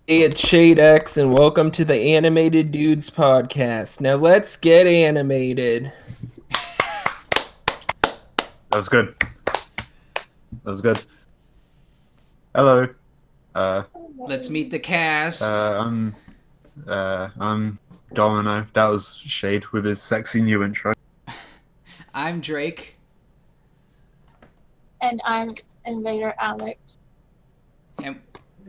Hey, it's ShadeX, and welcome to the Animated Dudes podcast. Now let's get animated. That was good. That was good. Hello. Let's meet the cast. I'm Domino. That was Shade with his sexy new intro. I'm Drake. And I'm Invader Alex.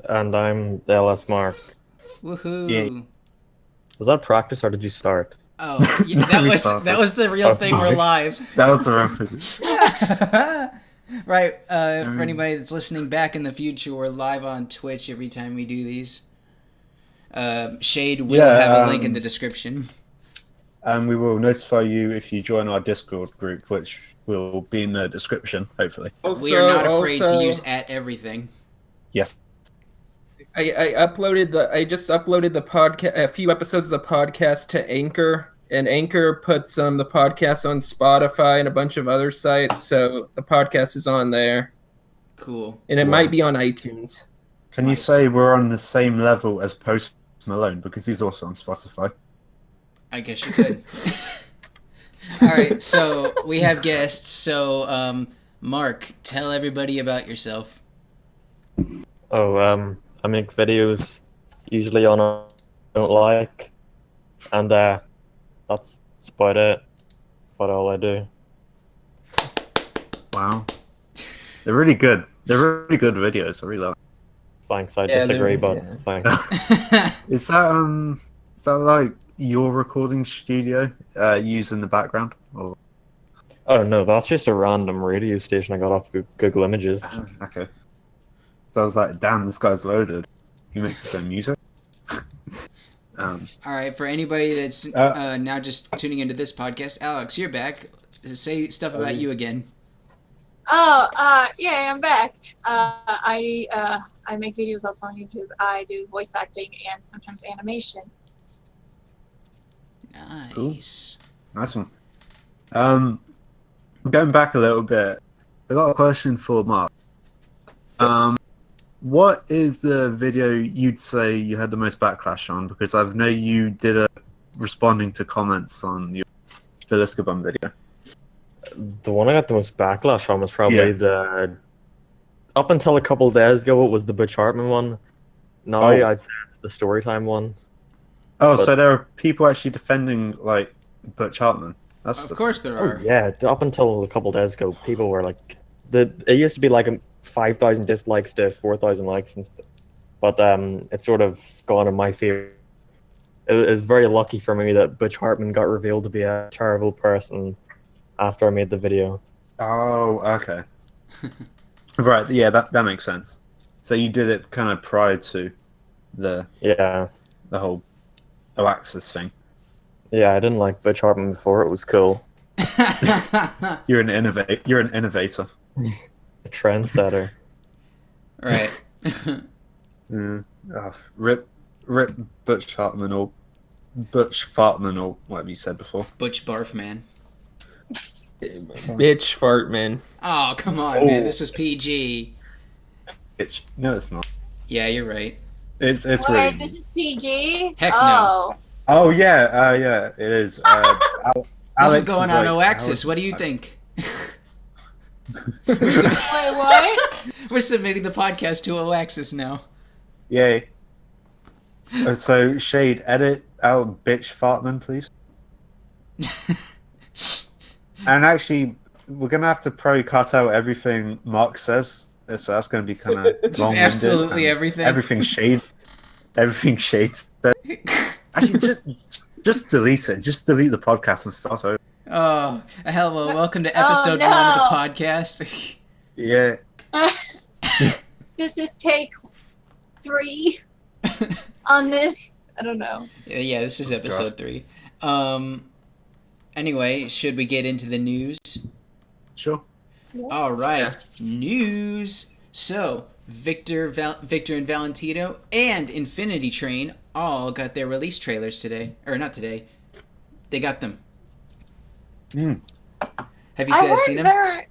And I'm the LSMark. Woohoo! Yeah. Was that practice or did you start? Oh, yeah, that was the real thing. We're live. That was the reference. Right. For anybody that's listening back in the future, we're live on Twitch every time we do these. Shade will have a link in the description. And we will notify you if you join our Discord group, which will be in the description, hopefully. We are not afraid to use @everything. Yes. I just uploaded the podcast, a few episodes of the podcast to Anchor, and Anchor puts the podcast on Spotify and a bunch of other sites, so the podcast is on there. Cool. And it might be on iTunes. Can you say we're on the same level as Post Malone, because he's also on Spotify? I guess you could. All right, so we have guests. So, Mark, tell everybody about yourself. I make videos usually on I don't like, and that's about it. About all I do. Wow. They're really good. They're really good videos. I really love them. Thanks, I disagree, but thanks. Is that like your recording studio used in the background? Or... Oh no, that's just a random radio station I got off Google Images. Okay. So I was like, damn, this guy's loaded. He makes his own music. All right, for anybody that's now just tuning into this podcast, Alex, you're back. Say stuff about you again. Yeah, I'm back. I make videos also on YouTube. I do voice acting and sometimes animation. Nice. Cool. Nice one. Going back a little bit, I got a question for Mark. What is the video you'd say you had the most backlash on? Because I know you did a responding to comments on your Phil Escobar video. The one I got the most backlash from was probably the... Up until a couple of days ago, it was the Butch Hartman one. Now I'd say it's the Storytime one. Oh, so there are people actually defending, like, Butch Hartman? Of course there are. Oh, yeah, up until a couple of days ago, people were like... It used to be like 5,000 dislikes to 4,000 likes and stuff. But it's sort of gone in my favor. It was very lucky for me that Butch Hartman got revealed to be a terrible person after I made the video. Oh, okay. Right, yeah, that makes sense. So you did it kind of prior to the whole Oaxis thing. Yeah, I didn't like Butch Hartman before. It was cool. You're an innovator. A trendsetter. Right. Rip Butch Hartman or Butch Fartman or whatever you said before. Butch Barfman. Bitch Fartman. Oh, come on, man. This was PG. No, it's not. Yeah, you're right. It's Wait, really... this is PG? Heck no. Oh, yeah, it is. This is going on Oaxis. What do you think? Wait, what? We're submitting the podcast to Oaxis now. Yay. So, Shade, edit out Bitch Fartman, please. And actually, we're going to have to probably cut out everything Mark says. So that's going to be kind of Just absolutely everything. Everything Shade. Everything Shade said. Actually, just delete it. Just delete the podcast and start over. Oh, hello. Welcome to episode 1 of the podcast. Yeah. This is take 3 on this. I don't know. Yeah, this is episode 3. Anyway, should we get into the news? Sure. Yes. All right, news. So, Victor and Valentino and Infinity Train all got their release trailers today. Or not today. They got them. Have you guys seen them?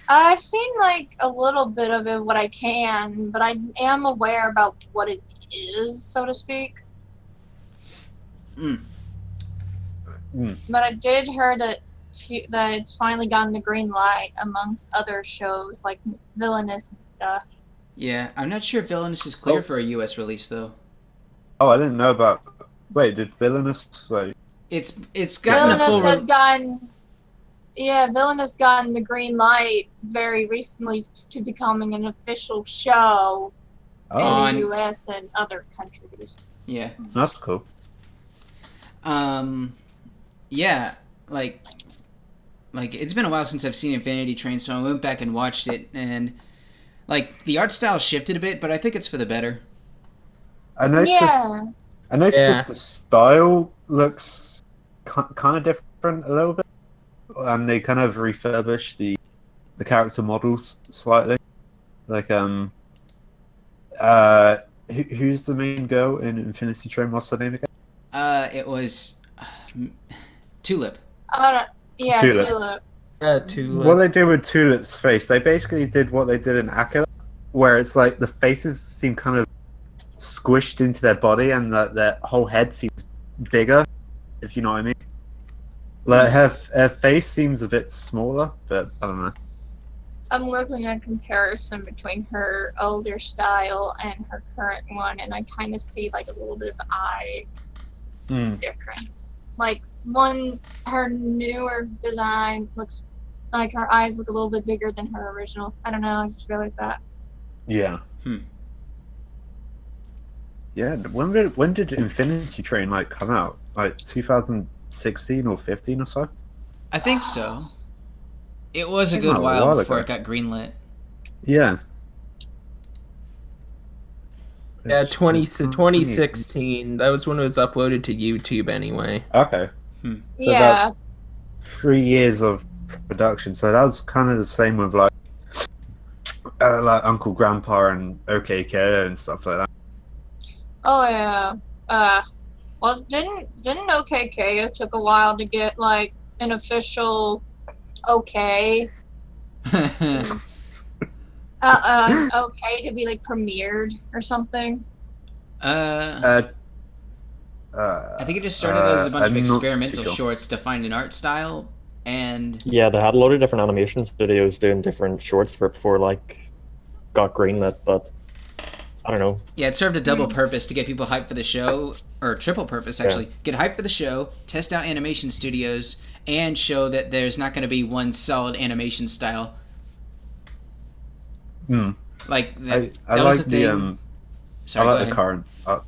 I've seen like a little bit of it, what I can, but I am aware about what it is, so to speak. Mm. But I did hear that it's finally gotten the green light amongst other shows like Villainous and stuff. Yeah, I'm not sure if Villainous is clear for a US release though. Oh, I didn't know about. Wait, did Villainous like? It's gotten a full. Villainous gotten the green light very recently to becoming an official show in the US and other countries. Yeah. That's cool. Yeah, like it's been a while since I've seen Infinity Train, so I went back and watched it, and like the art style shifted a bit, but I think it's for the better. I noticed just the style looks kind of different a little bit, and they kind of refurbished the character models slightly. Like who's the main girl in Infinity Train? What's her name again? It was Tulip. Tulip. Yeah, Tulip. What they did with Tulip's face, they basically did what they did in Akira, where it's like the faces seem kind of squished into their body, and their whole head seems bigger, if you know what I mean. Like her face seems a bit smaller, but I don't know. I'm looking at comparison between her older style and her current one, and I kind of see like a little bit of eye difference. Like her newer design looks like her eyes look a little bit bigger than her original. I don't know. I just realized that. Yeah. Yeah. When did Infinity Train like come out? Like 2016 or 15 or so? I think so. It was a good while before it got greenlit. Yeah. Yeah, 2016. That was when it was uploaded to YouTube anyway. Okay. So yeah. about 3 years of production. So that was kind of the same with like Uncle Grandpa and OKK and stuff like that. Oh yeah. Well, didn't OKK? It took a while to get like an official okay. Okay to be like premiered or something. I think it just started as a bunch of experimental shorts to find an art style, and yeah, they had a lot of different animation studios doing different shorts for it before like got greenlit, but I don't know. Yeah, it served a double purpose to get people hyped for the show, or triple purpose actually. Get hyped for the show, test out animation studios, and show that there's not going to be one solid animation style. Like that was the thing. Sorry, I like the current art.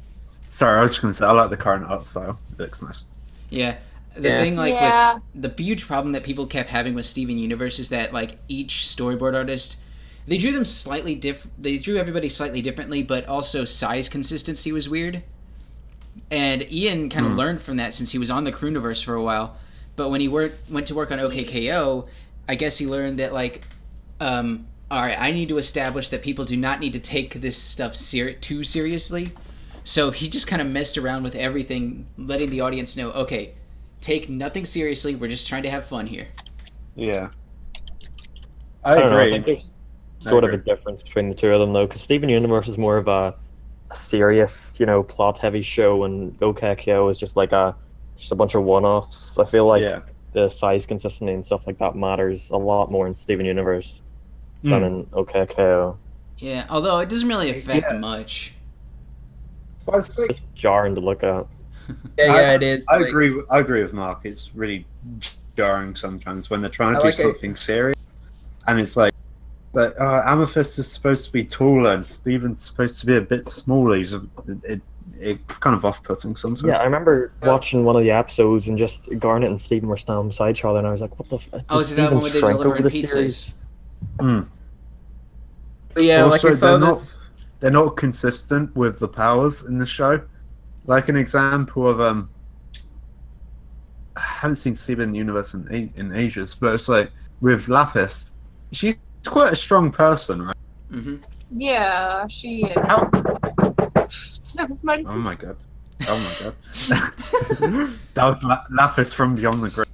Sorry, I was just going to say I like the current art style. It looks nice. Yeah. The thing, like, with the huge problem that people kept having with Steven Universe is that, like, each storyboard artist, they drew them slightly they drew everybody slightly differently, but also size consistency was weird. And Ian kind of learned from that since he was on the Crooniverse for a while. But when he went to work on OKKO, I guess he learned that, like, all right, I need to establish that people do not need to take this stuff too seriously. So he just kind of messed around with everything, letting the audience know, okay, take nothing seriously. We're just trying to have fun here. Yeah. I agree. I think there's sort of a difference between the two of them, though, because Steven Universe is more of a serious, plot-heavy show, and OKKO is just like just a bunch of one-offs. I feel like the size consistency and stuff like that matters a lot more in Steven Universe than in OKKO. Yeah, although it doesn't really affect much. Well, it's just jarring to look at. It is. I agree with Mark. It's really jarring sometimes when they're trying to do something serious, and it's like Amethyst is supposed to be taller and Steven's supposed to be a bit smaller. It's kind of off-putting sometimes. Yeah, I remember watching one of the episodes and just Garnet and Steven were standing beside each other, and I was like, "What the?" Oh, is it that one where they deliver pizzas? But yeah, also, like I saw they're not consistent with the powers in the show. Like an example of I haven't seen Steven Universe in ages, but it's like with Lapis, she's quite a strong person, right? Mm-hmm. Yeah, she is. That was my... Oh my god! That was Lapis from Beyond the Grave.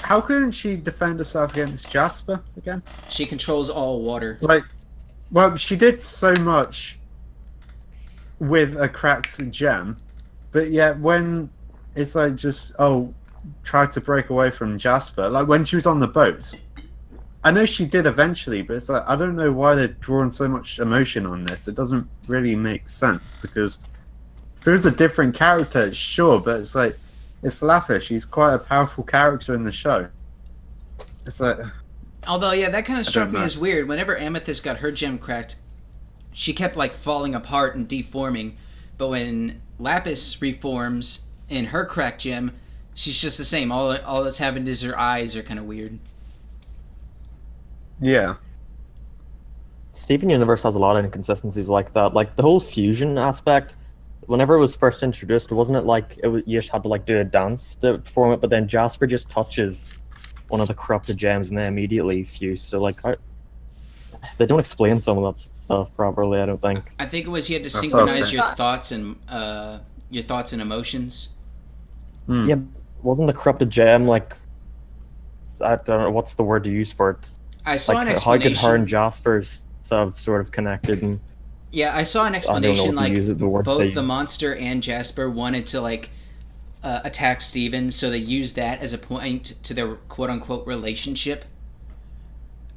How couldn't she defend herself against Jasper again? She controls all water. Like, Well, she did so much with a cracked gem, but yet when it's like just tried to break away from Jasper, like when she was on the boat. I know she did eventually, but it's like I don't know why they're drawing so much emotion on this. It doesn't really make sense because if it was a different character, sure, but it's like it's Lapis. She's quite a powerful character in the show. It's like, although yeah, that kind of struck me as weird. Whenever Amethyst got her gem cracked, she kept like falling apart and deforming, but when Lapis reforms in her cracked gem, she's just the same. All that's happened is her eyes are kind of weird. yeah. Steven Universe has a lot of inconsistencies like that. Like the whole fusion aspect, whenever it was first introduced, wasn't it like you just had to like do a dance to perform it, but then Jasper just touches one of the corrupted gems and they immediately fuse. So like they don't explain some of that stuff properly, I don't think. I think it was you had to synchronize your thoughts and emotions. Yeah, wasn't the corrupted gem like, I don't know what's the word to use for it. I saw like, an explanation. How could her and Jasper's have sort of connected? And yeah, I saw an explanation like both the monster and Jasper wanted to like attack Steven, so they used that as a point to their quote-unquote relationship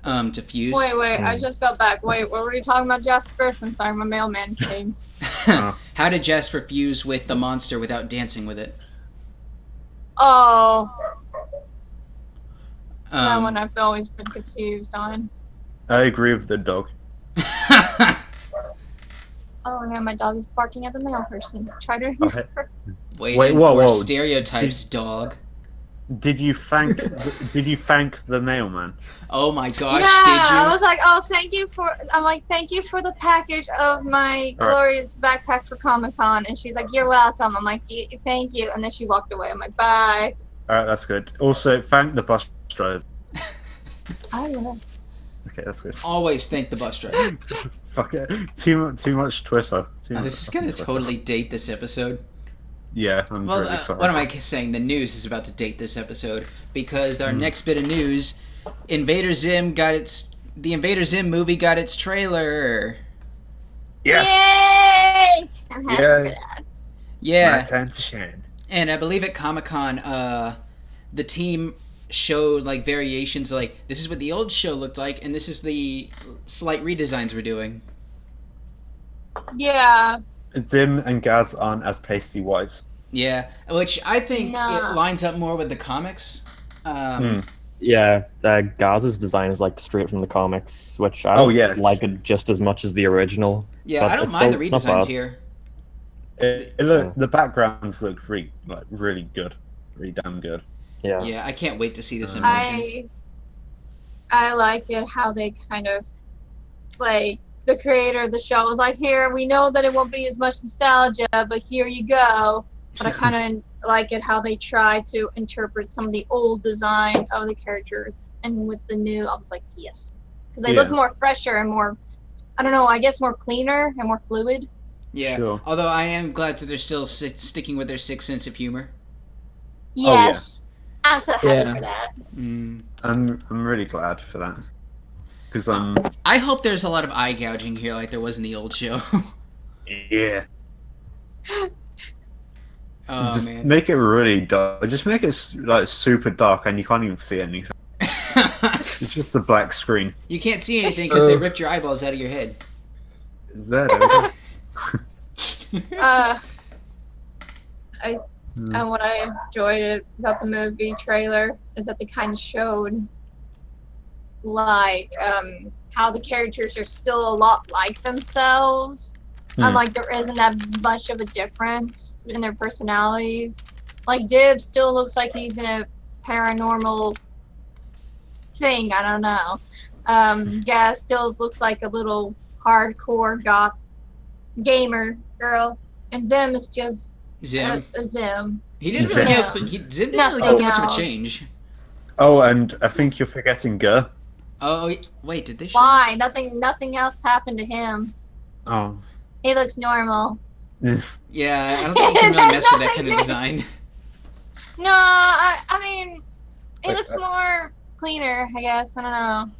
to fuse. Wait, I just got back. Wait, what were you talking about, Jasper? I'm sorry, my mailman came. How did Jasper fuse with the monster without dancing with it? Oh. That one I've always been confused on. I agree with the dog. Oh yeah, my dog is barking at the mail person. Try to Wait, whoa. Stereotypes, dog. Did you thank the mailman? Oh my gosh, yeah, did you? I was like, oh, thank you for the package of my glorious backpack for Comic-Con. And she's like, you're welcome. I'm like, thank you. And then she walked away. I'm like, bye. Alright, that's good. Also, thank the bus driver. Oh, yeah. Okay, that's good. Always thank the bus driver. Fuck it. Too much Twitter. This is going to totally date this episode. Yeah, I'm really sorry. What am I saying? The news is about to date this episode because our next bit of news, the Invader Zim movie got its trailer. Yes! Yay! I'm happy for that. Yeah. My time to shine. And I believe at Comic-Con, the team showed like variations, like this is what the old show looked like, and this is the slight redesigns we're doing. Yeah. Zim and Gaz aren't as pasty white. Yeah, which I think it lines up more with the comics. Yeah, Gaz's design is like straight from the comics, which I don't like it just as much as the original. Yeah, I don't mind the redesigns here. The backgrounds look really good, really damn good. Yeah. Yeah, I can't wait to see this in motion. I like it how they kind of like the creator of the show was like, here, we know that it won't be as much nostalgia, but here you go. But I kind of like it how they try to interpret some of the old design of the characters, and with the new, I was like, yes, because they look more fresher and more, I don't know, I guess more cleaner and more fluid. Yeah. Sure. Although I am glad that they're still sticking with their sixth sense of humor. Yes. I'm so happy for that. I'm really glad for that. Because I hope there's a lot of eye gouging here, like there was in the old show. Yeah. Oh just man. Make it really dark. Just make it like super dark, and you can't even see anything. It's just the black screen. You can't see anything because they ripped your eyeballs out of your head. Is that okay? And what I enjoyed about the movie trailer is that they kind of showed like how the characters are still a lot like themselves, and like there isn't that much of a difference in their personalities. Like Dib still looks like he's in a paranormal thing. I don't know. Gaz still looks like a little hardcore goth gamer girl, and Zim is just Zim. Zim. He didn't really Zim didn't really go through much of a change. Oh, and I think you're forgetting Gur. Oh wait, did they? Why? Nothing else happened to him. Oh. He looks normal. Yeah, I don't think you can really mess with that kind of design. No, I mean, it looks more cleaner, I guess. I don't know.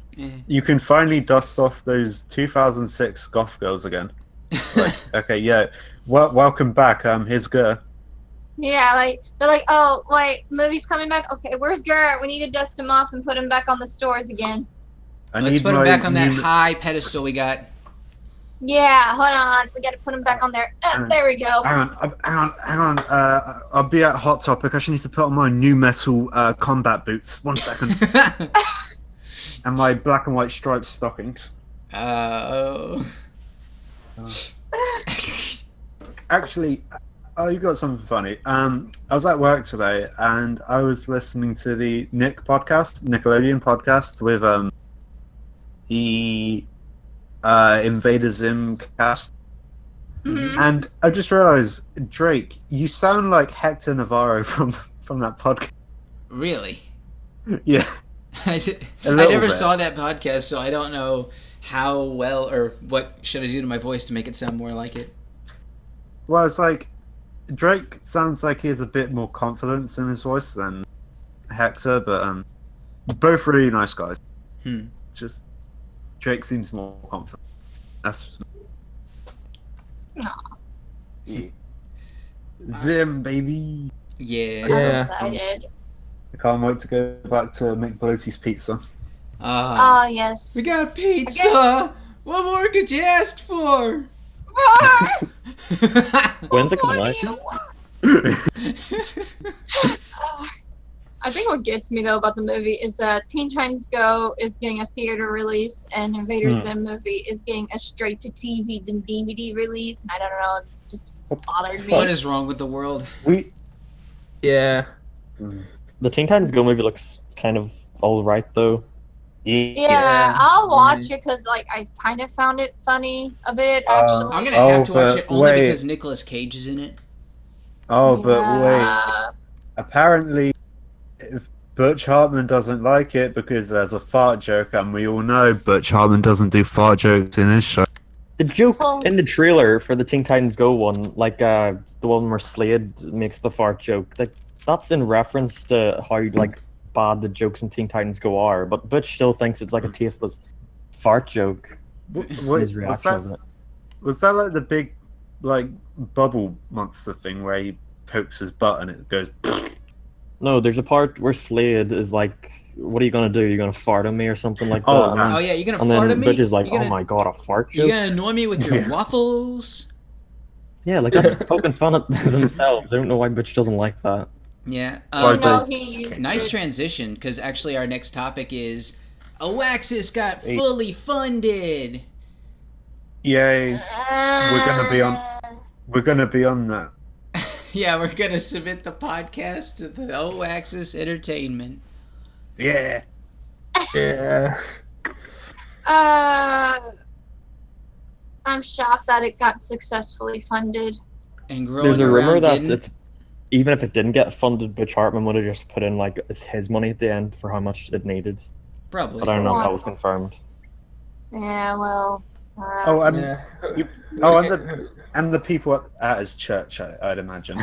You can finally dust off those 2006 goth girls again. Like, okay, yeah. Well, welcome back. Here's Gur. Yeah, like they're like, oh wait, movie's coming back. Okay, where's Garrett? We need to dust him off and put him back on the stores again. Let's put him back on that high pedestal we got. Yeah, hold on. We gotta put him back on there. There we go. Hang on. I'll be at Hot Topic. I just need to put on my new metal combat boots. 1 second. And my black and white striped stockings. Actually, you got something funny. I was at work today, and I was listening to the Nickelodeon podcast with the Invader Zim cast. Mm-hmm. And I just realized, Drake, you sound like Hector Navarro from that podcast. Really? Yeah. I never saw that podcast, so I don't know how well or what should I do to my voice to make it sound more like it. Well, it's like Drake sounds like he has a bit more confidence in his voice than Hector, but both really nice guys. Just Drake seems more confident. That's yeah. Zim, baby. Yeah. I'm excited. I can't wait to go back to McBlotie's Pizza. Oh, yes. We got pizza! What more could you ask for? When's it coming out? I think what gets me, though, about the movie is that Teen Titans Go is getting a theater release, and Invader Zim movie is getting a straight-to-TV and DVD release, and I don't know, it just bothered me. What is wrong with the world? Yeah. The Teen Titans Go movie looks kind of alright, though. Yeah, I'll watch it because, like, I kind of found it funny a bit, actually. I'm gonna have to watch it only because Nicolas Cage is in it. Oh, but wait. Apparently, if Butch Hartman doesn't like it because there's a fart joke, and we all know Butch Hartman doesn't do fart jokes in his show. The joke in the trailer for the Teen Titans Go one, like the one where Slade makes the fart joke, that's in reference to how like bad the jokes in Teen Titans Go are, but Butch still thinks it's like a tasteless fart joke. Was that like the big like bubble monster thing where he pokes his butt and it goes? No, there's a part where Slade is like, "What are you gonna do? You're gonna fart on me or something like that?" Oh yeah, you're gonna fart on me. And then Butch is like, "Oh my god, a fart joke! You're gonna annoy me with your waffles." Yeah, like that's poking fun at themselves. I don't know why Butch doesn't like that. Yeah. Nice transition, because actually our next topic is Oaxis got fully funded. Yay! We're gonna be on that. Yeah, we're gonna submit the podcast to the Oaxis Entertainment. Yeah. Yeah. I'm shocked that it got successfully funded. And growing There's a rumor that didn't. it's even if it didn't get funded, Butch Hartman would have just put in like his money at the end for how much it needed. Probably. But I don't know if that was confirmed. Yeah, well. And the people at his church, I'd imagine.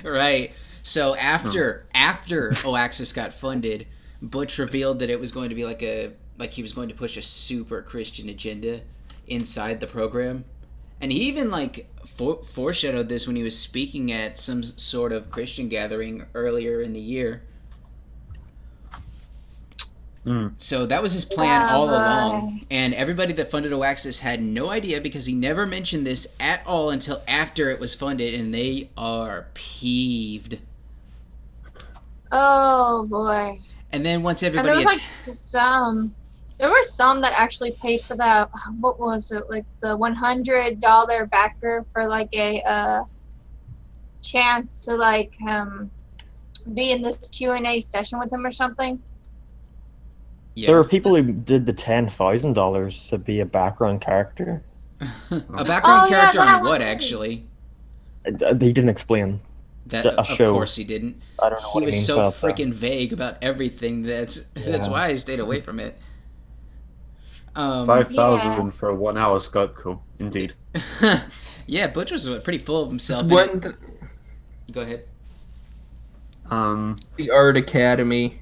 Right. So after Oaxis got funded, Butch revealed that it was going to be like he was going to push a super Christian agenda inside the program. And he even foreshadowed this when he was speaking at some sort of Christian gathering earlier in the year. So that was his plan all along. And everybody that funded Oaxis had no idea because he never mentioned this at all until after it was funded, and they are peeved. Oh boy. And then once everybody... And there was there were some that actually paid for that. What was it? Like the $100 backer for like a chance to like be in this Q&A session with him or something. Yeah. There were people who did the $10,000 to be a background character. A background character on what, actually? They didn't explain. Of course he didn't. I don't know. He was so freaking vague about everything. That's why I stayed away from it. 5,000 for a 1 hour Skype call, indeed. Yeah, Butch was pretty full of himself. Go ahead. The Art Academy.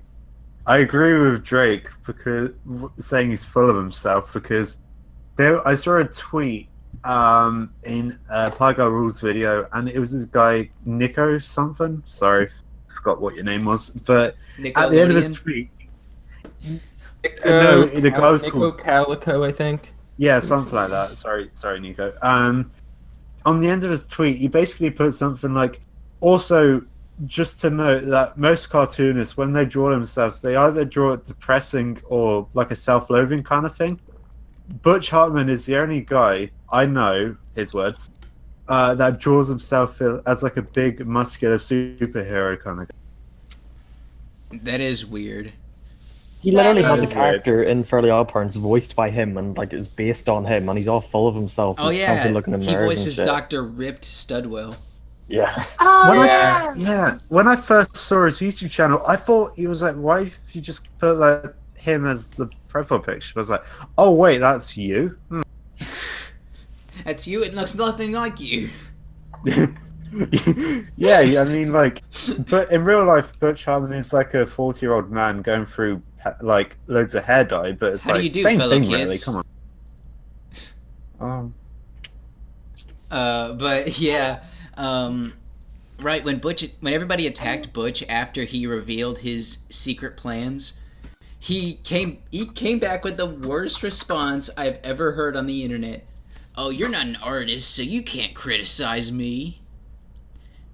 I agree with Drake because saying he's full of himself because I saw a tweet in a Pygar Rules video, and it was this guy Nico something. Sorry, forgot what your name was, but at the end of his tweet, no, the guy was Nico called Calico, I think. Yeah, something like that. Sorry, Nico. On the end of his tweet, he basically put something like, also, just to note that most cartoonists, when they draw themselves, they either draw it depressing or like a self-loathing kind of thing. Butch Hartman is the only guy I know, his words, that draws himself as like a big, muscular superhero kind of guy. That is weird. He literally That has a is character in Fairly Odd Parents voiced by him and like is based on him, and he's all full of himself. Oh He's yeah, constantly looking in he mirrors and voices shit. Dr. Ripped Studwell. Yeah. Oh, yeah. When I first saw his YouTube channel, I thought he was like, why if you just put like him as the profile picture? I was like, oh wait, that's you? That's you? It looks nothing like you. Yeah, I mean, like, but in real life, Butch Hartman is like a 40-year-old man going through like loads of hair dye, but it's How do like you do, same fellow thing, kids? really. Come on. But yeah, right when everybody attacked Butch after he revealed his secret plans, he came back with the worst response I've ever heard on the internet. Oh, you're not an artist, so you can't criticize me.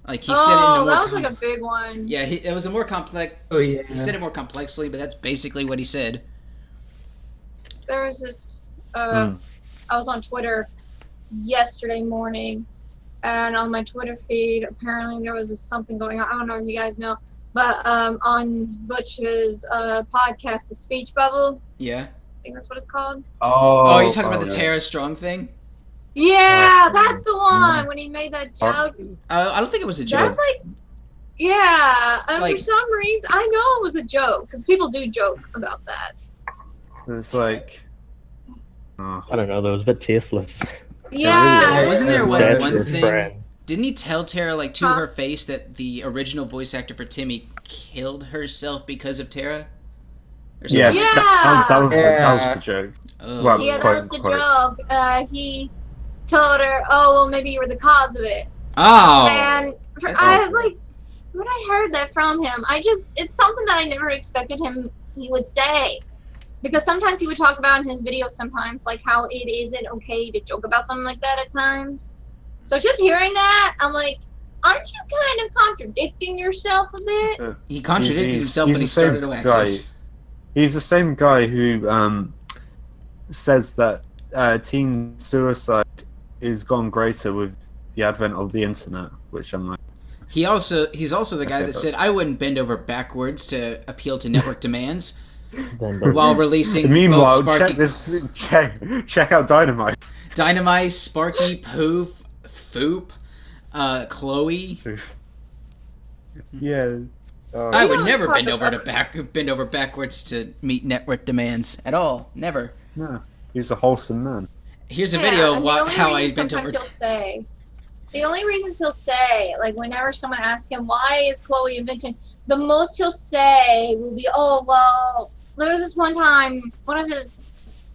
Like he said it in a more that was like a big one. Yeah, it was a more complex. Oh, yeah. He said it more complexly, but that's basically what he said. There was this. I was on Twitter yesterday morning, and on my Twitter feed, apparently there was something going on. I don't know if you guys know, but on Butch's podcast, The Speech Bubble. Yeah. I think that's what it's called. Oh, you're talking about the Tara Strong thing? Yeah, that's the one when he made that joke. I don't think it was a joke. That's like, yeah, and Like- for some reason, I know it was a joke because people do joke about that. It's like, I don't know, that was a bit tasteless. Yeah, Wasn't there Said one to his thing? friend. Didn't he tell Tara, like, to Huh? her face that the original voice actor for Timmy killed herself because of Tara? Or something? yeah, Yeah. that was the joke. Oh. Well, yeah, that quote, was the unquote. joke. He told her, "Oh, well, maybe you were the cause of it." Oh! And That's I awful. like when I heard that from him. It's something that I never expected he would say, because sometimes he would talk about in his videos sometimes like how it isn't okay to joke about something like that at times. So just hearing that, I'm like, aren't you kind of contradicting yourself a bit? He contradicted He's- himself he's when he the same started Oaxis. He's the same guy who says that teen suicide is gone greater with the advent of the internet, which I'm like, He's also the guy Okay, that but- said, I wouldn't bend over backwards to appeal to network demands Then the- while releasing meanwhile, both check out Dynamite. Dynamite, Sparky, Poof, Foop, Chloe. Yeah. I would don't never talk bend over backwards to meet network demands at all. Never. No, he's a wholesome man. Here's a video and of the only how I reason bent over. sometimes the only reason he'll say, like whenever someone asks him, why is Chloe invented, the most he'll say will be, oh, well, there was this one time, one of his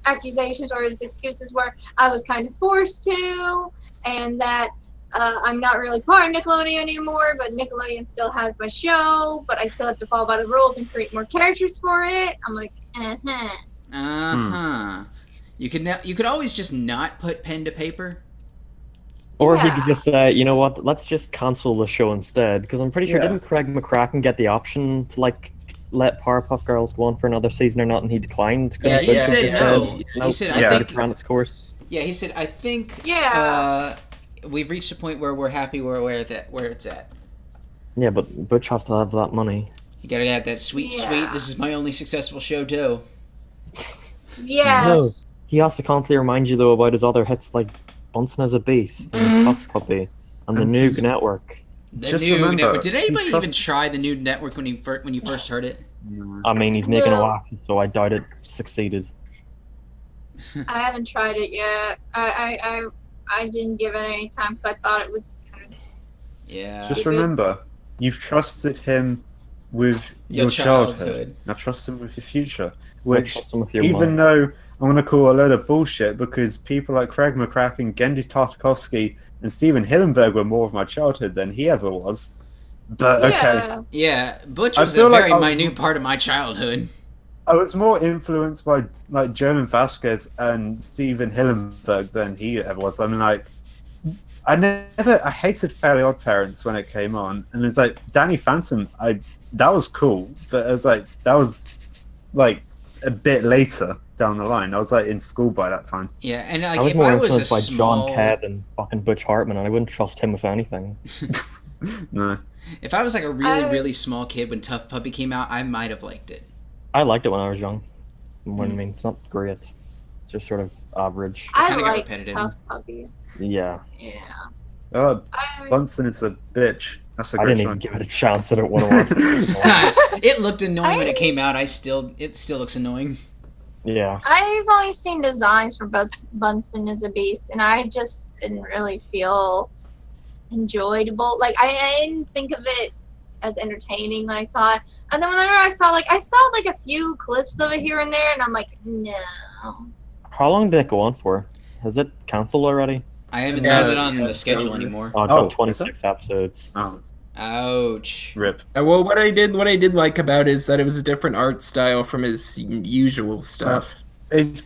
accusations or his excuses were, I was kind of forced to, and that I'm not really part of Nickelodeon anymore, but Nickelodeon still has my show, but I still have to follow by the rules and create more characters for it. I'm like, You could always just not put pen to paper. Or he Yeah. could just say, you know what, let's just cancel the show instead. Because I'm pretty sure, Yeah. didn't Craig McCracken get the option to, like, let Powerpuff Girls go on for another season or not, and he declined? Yeah, he said no. no. He said, Yeah. I It think. ran its course. Yeah, he said, I think. Yeah. We've reached a point where we're happy where it's at. Yeah, but Butch has to have that money. You gotta have that sweet. Yeah. This is my only successful show too. yes. He has to constantly remind you, though, about his other hits, like Bunsen as a Beast, and Puff Puppy, and the And Noog he's- Network. The Just new remember, network. Did he anybody even trusts- try the new network when you first heard it? I mean, he's making No. Oaxis, so I doubt it succeeded. I haven't tried it yet. I didn't give it any time because I thought it was kind of. Yeah. Just remember, you've trusted him with Your your childhood. childhood. Now trust him with your future. Now Which, trust him with your even mind. though I'm going to call a load of bullshit, because people like Craig McCracken, Gendy Tartakovsky, and Steven Hillenberg were more of my childhood than he ever was. But okay, Yeah. Yeah, Butch I was a feel like very I was- minute part of my childhood. I was more influenced by like German Vasquez and Steven Hillenberg than he ever was. I mean, like, I hated Fairly Odd Parents when it came on, and it's like Danny Phantom. That was cool, but it was like that was like a bit later down the line. I was like in school by that time. Yeah, and I like was if more I was a influenced by small, John Head and fucking Butch Hartman, and I wouldn't trust him with anything. No, if I was like a really small kid when Tough Puppy came out, I might have liked it. I liked it when I was young. I mean, it's not great. It's just sort of average. I kinda got liked repetitive. Tough Puppy. Yeah. Yeah. oh, I, Bunsen is a bitch. That's a I great didn't even song. give it a chance. I don't want to watch it. It looked annoying when it came out. It still looks annoying. Yeah. I've only seen designs for Bunsen as a Beast, and I just didn't really feel enjoyable. Like I didn't think of it as entertaining when I saw it. And then whenever I saw like a few clips of it here and there, and I'm like, no. How long did it go on for? Has it cancelled already? I haven't Yeah, seen it on yeah, the schedule so- anymore. Oh, it's Oh, got 26 episodes. Oh, Ouch. rip. Well, what I did like about it is that it was a different art style from his usual stuff. It's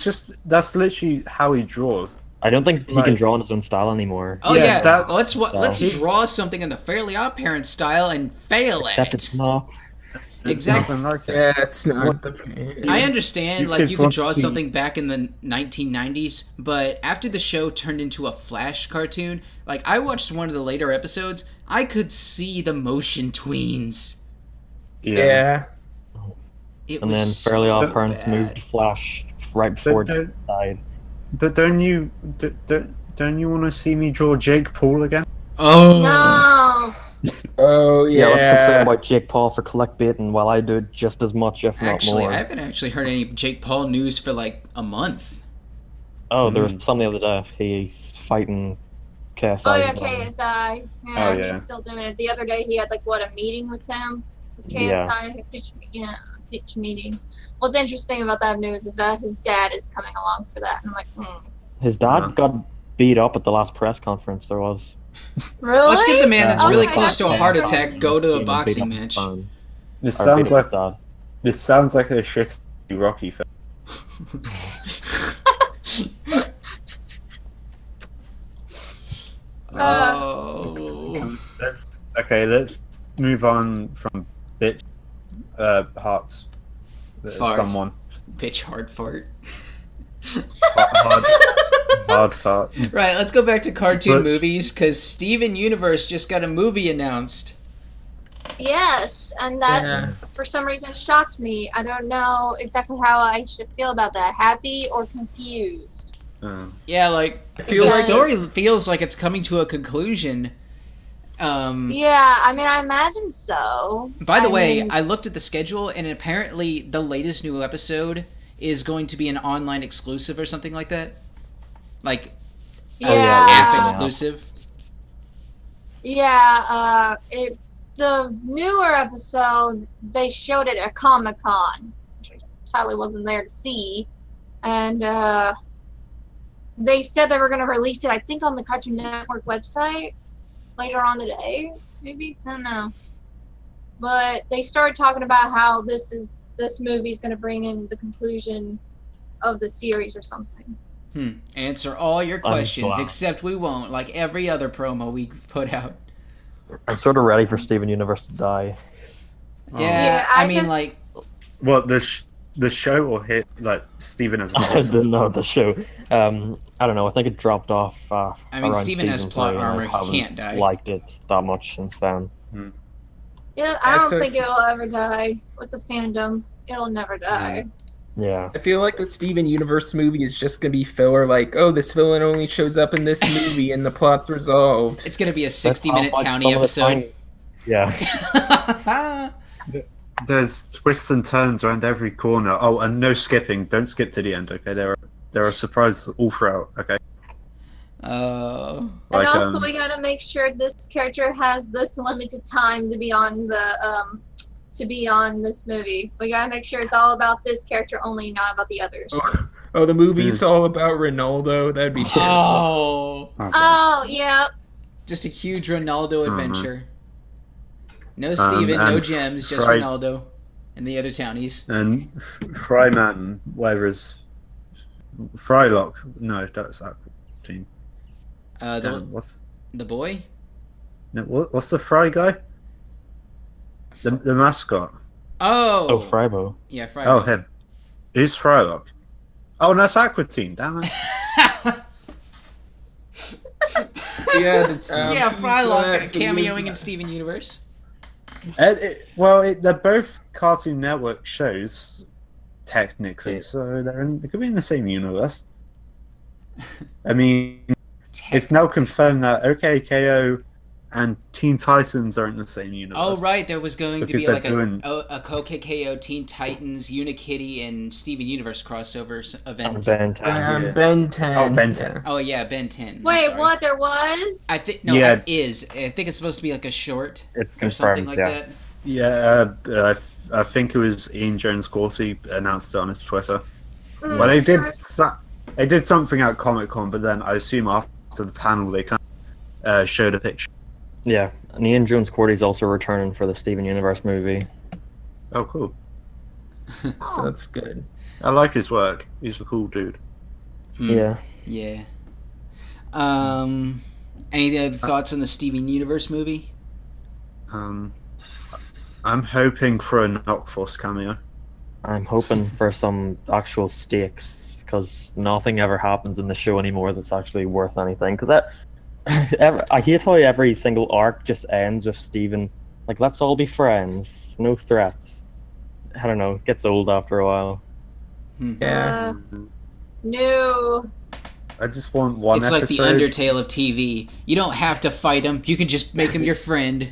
just that's literally how he draws. I don't think he Like- can draw in his own style anymore. Oh Yeah, yeah, that's- let's draw something in the Fairly Odd Parents style and fail Except at it's it. not. It's Exactly. nothing like it. Yeah, it's not the. I understand, You like kids you could want draw to be- something back in the 1990s, but after the show turned into a Flash cartoon, like I watched one of the later episodes, I could see the motion tweens. Yeah. It And then was Fairly so Odd Parents bad. moved to Flash right before But, he died. but don't you want to see me draw Jake Paul again? Oh No. Oh Yeah, let's yeah. complain about Jake Paul for clickbaiting while I do just as much, if not Actually, more. I haven't actually heard any Jake Paul news for like a month. Oh, there was some the other day. He's fighting KSI. Oh yeah, KSI. Yeah, Oh, yeah. he's still doing it. The other day he had like a meeting with him, with Yeah. KSI. Pitch meeting. What's interesting about that news is that his dad is coming along for that, and I'm like, His dad Yeah. got beat up at the last press conference there was. really? Let's give the man that's Yeah. really Okay, close to a that's heart interesting. attack go to Being a beat boxing up match. on- This or sounds beat up like his dad. a shitty Rocky film. Oh. Let's move on from bitch hearts. Farts. Someone Bitch hard fart. hard fart. Right, let's go back to cartoon But- movies because Steven Universe just got a movie announced. Yes, and that Yeah. for some reason shocked me. I don't know exactly how I should feel about that. Happy or confused? Yeah, like feel the like story feels like it's coming to a conclusion. Yeah, I mean, I imagine so. By the I way, mean, I looked at the schedule, and apparently the latest new episode is going to be an online exclusive or something like that. Like yeah, yeah, app Yeah. exclusive. yeah. The newer episode they showed it at Comic-Con, which I sadly wasn't there to see, and they said they were going to release it. I think on the Cartoon Network website later on today, maybe, I don't know. But they started talking about how this movie is going to bring in the conclusion of the series or something. Answer all your questions, glad. except we won't, like every other promo we put out. I'm sort of ready for Steven Universe to die. Yeah, I I mean, just- like, Well, the show will hit like Steven as I well. didn't know the show. I don't know. I think it dropped off. I mean, around Steven has season plot 3, and armor, I he haven't can't die. liked it that much since then. Yeah, I don't so- think it'll ever die with the fandom. It'll never die. Yeah. I feel like the Steven Universe movie is just gonna be filler, like, oh, this villain only shows up in this movie and the plot's resolved. it's gonna be a That's how 60-minute much townie some of the episode. time- Yeah. There's twists and turns around every corner. Oh, and no skipping. Don't skip to the end. Okay, there are surprises all throughout. Okay. Oh. And Like, also, we gotta make sure this character has this limited time to be on the to be on this movie. We gotta make sure it's all about this character only, not about the others. Oh, the movie's all about Ronaldo. That'd be terrible. Oh, yeah. Just a huge Ronaldo adventure. No Steven, no gems, just Ronaldo and the other townies. And Fryman, whatever is Frylock. No, that's Aqua Team. What's the boy? No, what's the Fry guy? The mascot. Oh, Frybo. Yeah, Frybo. Oh, him. Who's Frylock? Oh, no, that's Aqua Team. Damn it. Yeah, Frylock cameoing in Steven Universe. They're both Cartoon Network shows, technically, so they could be in the same universe. I mean, it's now confirmed that OKKO and Teen Titans are in the same universe. Oh, right. There was going to be Because like they're doing- a KKO, Teen Titans, Unikitty, and Steven Universe crossover event. Ben 10. Ben 10. Oh, Ben 10. Yeah. Oh, yeah, Ben 10. Wait, what? There was? I think no, Yeah. it is. I think it's supposed to be like a short It's or something confirmed, like that. Yeah, I think it was Ian Jones Corsi announced it on his Twitter. Well, they did something at Comic-Con, but then I assume after the panel they kind of showed a picture. Yeah, and Ian Jones Cordy's also returning for the Steven Universe movie. Oh, cool. So that's good. I like his work. He's a cool dude. Yeah. Yeah. Any other thoughts on the Steven Universe movie? I'm hoping for a Knockforce cameo. I'm hoping for some actual stakes, because nothing ever happens in the show anymore that's actually worth anything. Because I hate how every single arc just ends with Steven, like, let's all be friends, no threats. I don't know, it gets old after a while. Yeah. No. I just want one It's episode. like the Undertale of TV. You don't have to fight him. You can just make him your friend.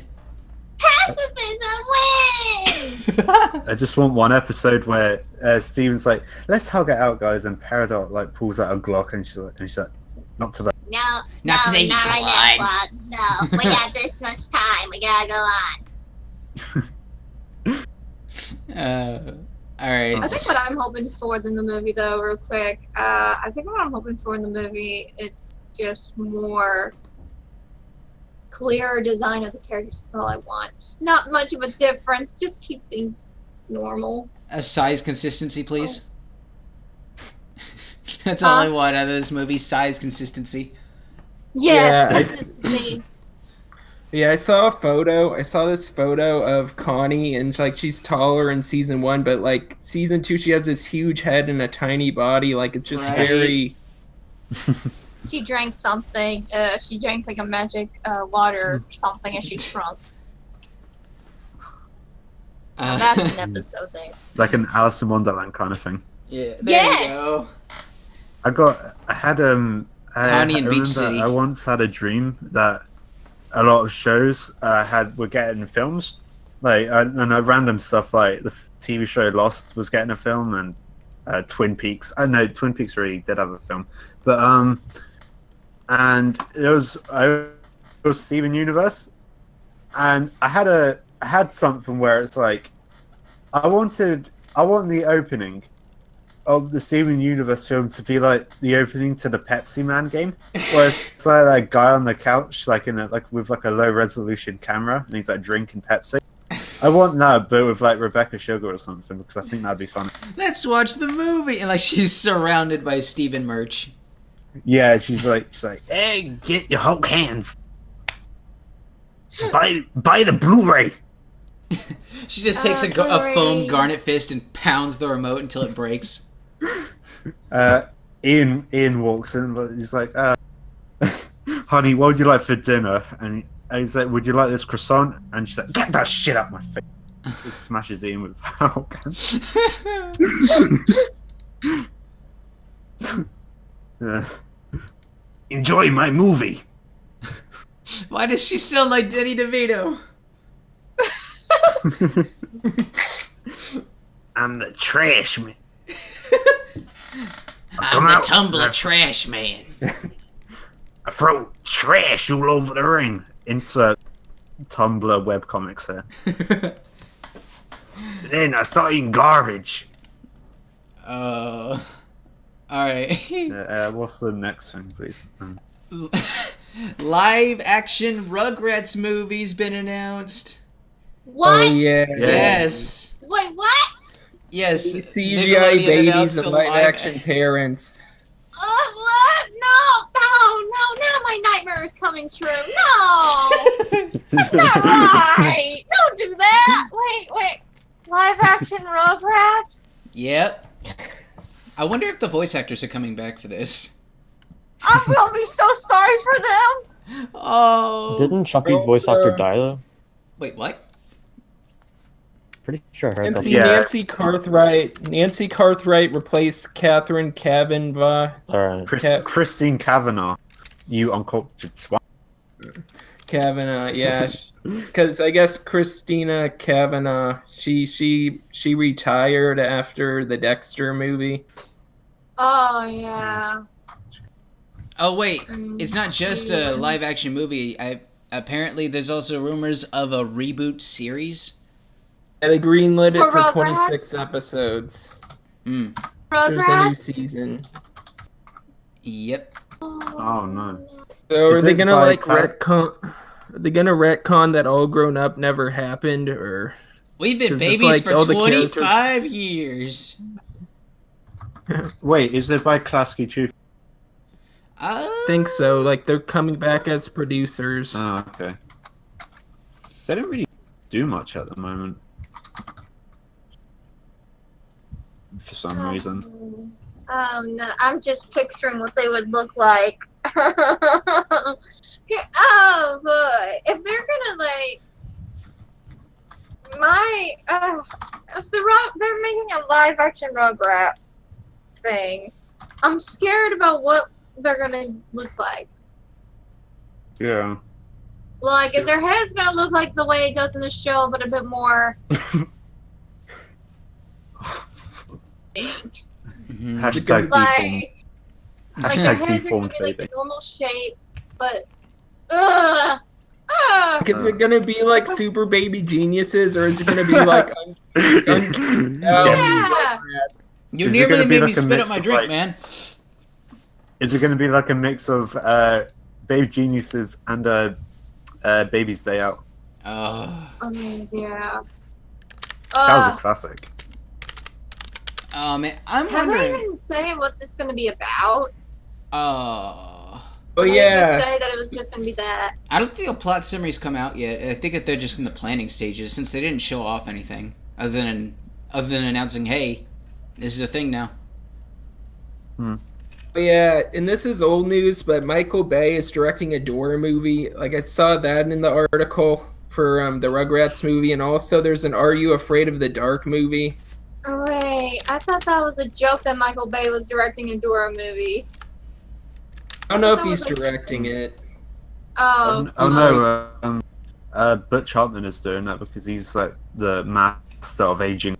Pacifism wins! I just want one episode where Steven's like, "Let's hug it out, guys," and Peridot like pulls out a Glock and she's like, "Not today." No, Not today, not right now, Claude. Claude. No, we got this much time. We gotta go on. Alright. I think what I'm hoping for in the movie, though, real quick, I think what I'm hoping for in the movie, it's just more clearer design of the characters. That's all I want. Just not much of a difference. Just keep things normal. A size consistency, please. That's all I want out of this movie, size consistency. Yes, Yeah, consistency. Yeah, I saw a photo. I saw this photo of Connie, and like she's taller in season 1, but like season 2, she has this huge head and a tiny body. Like it's just Right. very. She drank something. She drank like a magic water or something, and she shrunk. That's an episode there. Like an Alice in Wonderland kind of thing. Yeah. There you go. I had Connie in Beach remember City. I once had a dream that a lot of shows were getting films, like random stuff like the TV show Lost was getting a film, and Twin Peaks. I know Twin Peaks already did have a film, but and it was Steven Universe, and I had something where it's like I want the opening of the Steven Universe film to be like the opening to the Pepsi Man game, where it's like that guy on the couch, like with like a low resolution camera, and he's like drinking Pepsi. I want that, but with like Rebecca Sugar or something, because I think that'd be funny. Let's watch the movie. And like she's surrounded by Steven merch. Yeah, she's like, hey, get your Hulk hands, buy the Blu-ray. She just takes a foam garnet fist and pounds the remote until it breaks. Ian walks in, but he's like, honey, what would you like for dinner? And he's like, would you like this croissant? And she's like, get that shit out my face. It smashes Ian with Hulk hands. Enjoy my movie. Why does she sound like Danny DeVito? I'm the trash man. I'm the Tumblr trash man. I throw trash all over the ring. Insert Tumblr webcomics there. Then I started eating garbage. All right. What's the next thing, please? Live action Rugrats movie's been announced. What? Oh yeah. Yes. Wait, what? Yes. CGI Nickelodeon babies announced and a live action parents. What? No, now my nightmare is coming true. No! That's not right! Don't do that! Wait. Live action Rugrats? Yep. I wonder if the voice actors are coming back for this. I'm gonna be so sorry for them! Oh. Didn't Chucky's voice actor die though? Wait, what? Pretty sure I heard that. Nancy Cartwright replaced Catherine Kavanagh. Alright. Christine Kavanagh. You uncultured swine. Kavanagh, yeah. Because I guess Christina Kavanagh, she retired after the Dexter movie. Oh, yeah. Oh, wait. It's not just a live action movie. Apparently, there's also rumors of a reboot series. And they greenlit it for Rugrats? 26 episodes. There's a new Rugrats? season. Yep. Oh no. So Is are they it gonna by like retcon? Are they gonna retcon that All Grown Up never happened, or? We've been 'Cause it's babies like all for the 25 years. Wait, is it by Klasky Csupo? I think so. Like they're coming back as producers. Oh, okay. They don't really do much at the moment. For some reason. No, I'm just picturing what they would look like. Oh boy, if they're gonna if they're making a live action Rugrat thing, I'm scared about what they're gonna look like. Yeah. Like, is their head's gonna look like the way it does in the show, but a bit more big? Hashtag deformed. Like their Hashtag heads are gonna deformed be like the baby. normal shape, but Is it gonna be like super baby geniuses, or is it gonna be like? yeah. You Is it nearly gonna be made me like a spit up mix my of, drink, like- man. Is it going to be like a mix of Baby Geniuses and Baby's Day Out? Yeah. That was a classic. Oh man, I'm Have they wondering. even say what it's gonna be about? Oh Or they yeah. just say that it was just gonna be that. I don't think a plot summary's come out yet. I think that they're just in the planning stages since they didn't show off anything other than announcing, "Hey, this is a thing now." But yeah, and this is old news, but Michael Bay is directing a Dora movie. Like I saw that in the article for the Rugrats movie, and also there's an Are You Afraid of the Dark movie. Oh, wait, I thought that was a joke that Michael Bay was directing a Dora movie. I don't know if that he's was, like- directing it. Oh, No, Butch Hartman is doing that because he's like the master of aging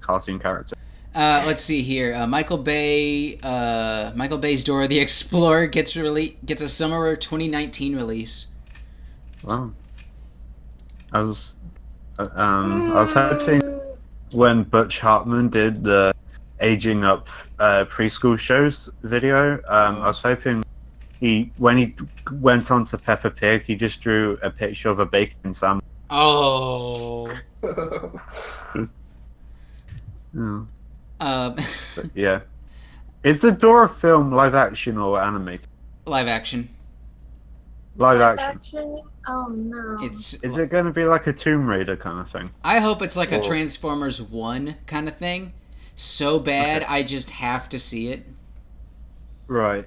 cartoon character. Let's see here. Michael Bay's Dora the Explorer gets a summer 2019 release. Wow. I was hoping when Butch Hartman did the aging up preschool shows video, I was hoping when he went on to Peppa Pig, he just drew a picture of a bacon sandwich. Oh. Yeah. But Yeah. Is the Dora film live action or animated? live action. Live action. Oh no. It's. Is it going to be like a Tomb Raider kind of thing? I hope it's like a Or- Transformers 1 kind of thing. So bad, I just have to see it. Right.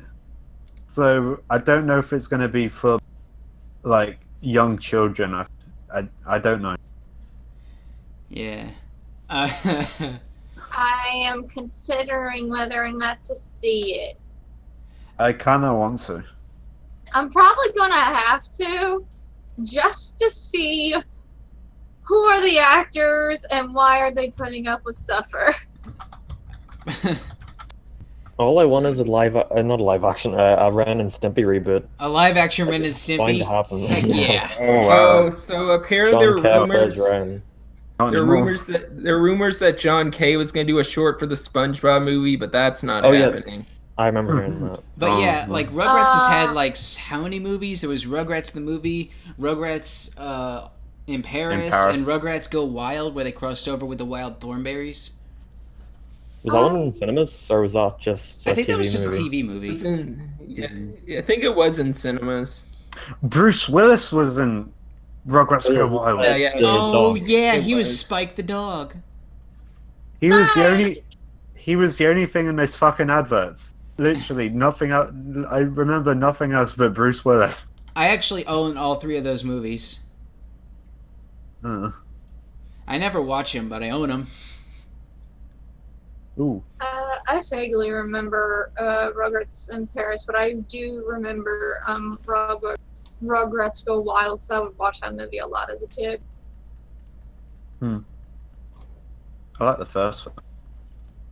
So I don't know if it's going to be for like young children. I don't know. Yeah. I am considering whether or not to see it. I kind of want to. I'm probably gonna have to, just to see who are the actors and why are they putting up with suffer. All I want is a not a live action, a Ren and Stimpy reboot. A live action Ren and It's bound to Stimpy. happen. Heck yeah. Oh So apparently there Sean are Kev as rumors. Ren. Not There are anymore. rumors that John Kay was going to do a short for the SpongeBob movie, but that's not Oh, yeah. happening. I remember hearing that. But yeah, no. like Rugrats has had like how many movies? There was Rugrats the movie, Rugrats in Paris, and Rugrats Go Wild, where they crossed over with the Wild Thornberries. Was that one in cinemas, or was that just a I think that was TV just movie? a TV movie. Yeah, I think it was in cinemas. Bruce Willis was in Rugrats Go Wild. Yeah. Oh dog. yeah, It he was was. Spike the dog. He was the only thing in those fucking adverts. Literally nothing else. I remember nothing else but Bruce Willis. I actually own all 3 of those movies. I never watch them, but I own them. Ooh. I vaguely remember Rugrats in Paris, but I do remember Rugrats Go Wild, because I would watch that movie a lot as a kid. I like the first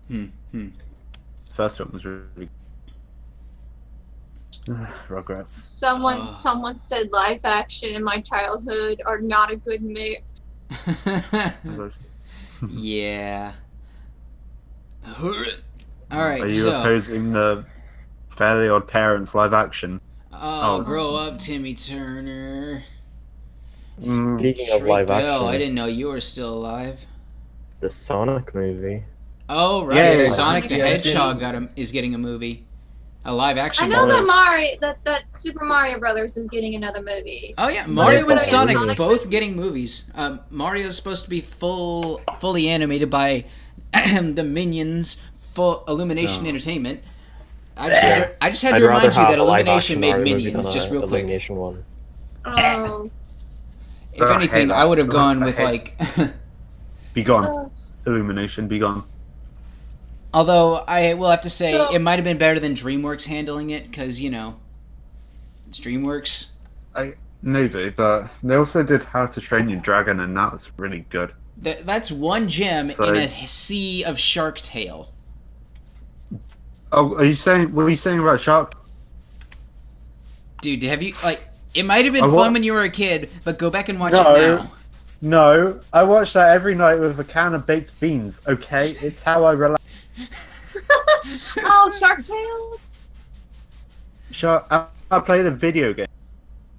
one. The first one was really Rugrats. Someone said live action in my childhood are not a good mix. Yeah. Alright, Are you so... opposing the Fairly Odd Parents live action? Oh, grow up, Timmy Turner. Speaking of Shrek live Bell, I action, didn't know you were still alive. the Sonic movie. Oh, right. Yeah, Sonic the yeah, Hedgehog is getting a movie. A live action I know movie. that Super Mario Brothers is getting another movie. Oh yeah, Mario and Sonic Sonic movie. both getting movies. Mario's supposed to be fully animated by the Minions, full Illumination Entertainment. I just had I'd to rather remind you have that a live Illumination action made Mario movie Minions, than just a real quick. Illumination one. Oh. If anything, I would have gone with like. Be gone. Illumination, be gone. Although I will have to say So- it might have been better than DreamWorks handling it, because it's DreamWorks. Maybe, but they also did How to Train Your Dragon, and that was really good. That's one gem So- in a sea of Shark Tale. Oh, what are you saying about Shark? Dude, have you it might have been I wa- fun when you were a kid, but go back and watch No. it now. No, I watch that every night with a can of baked beans, okay? It's how I relax. Oh, Shark Tales? I play the video game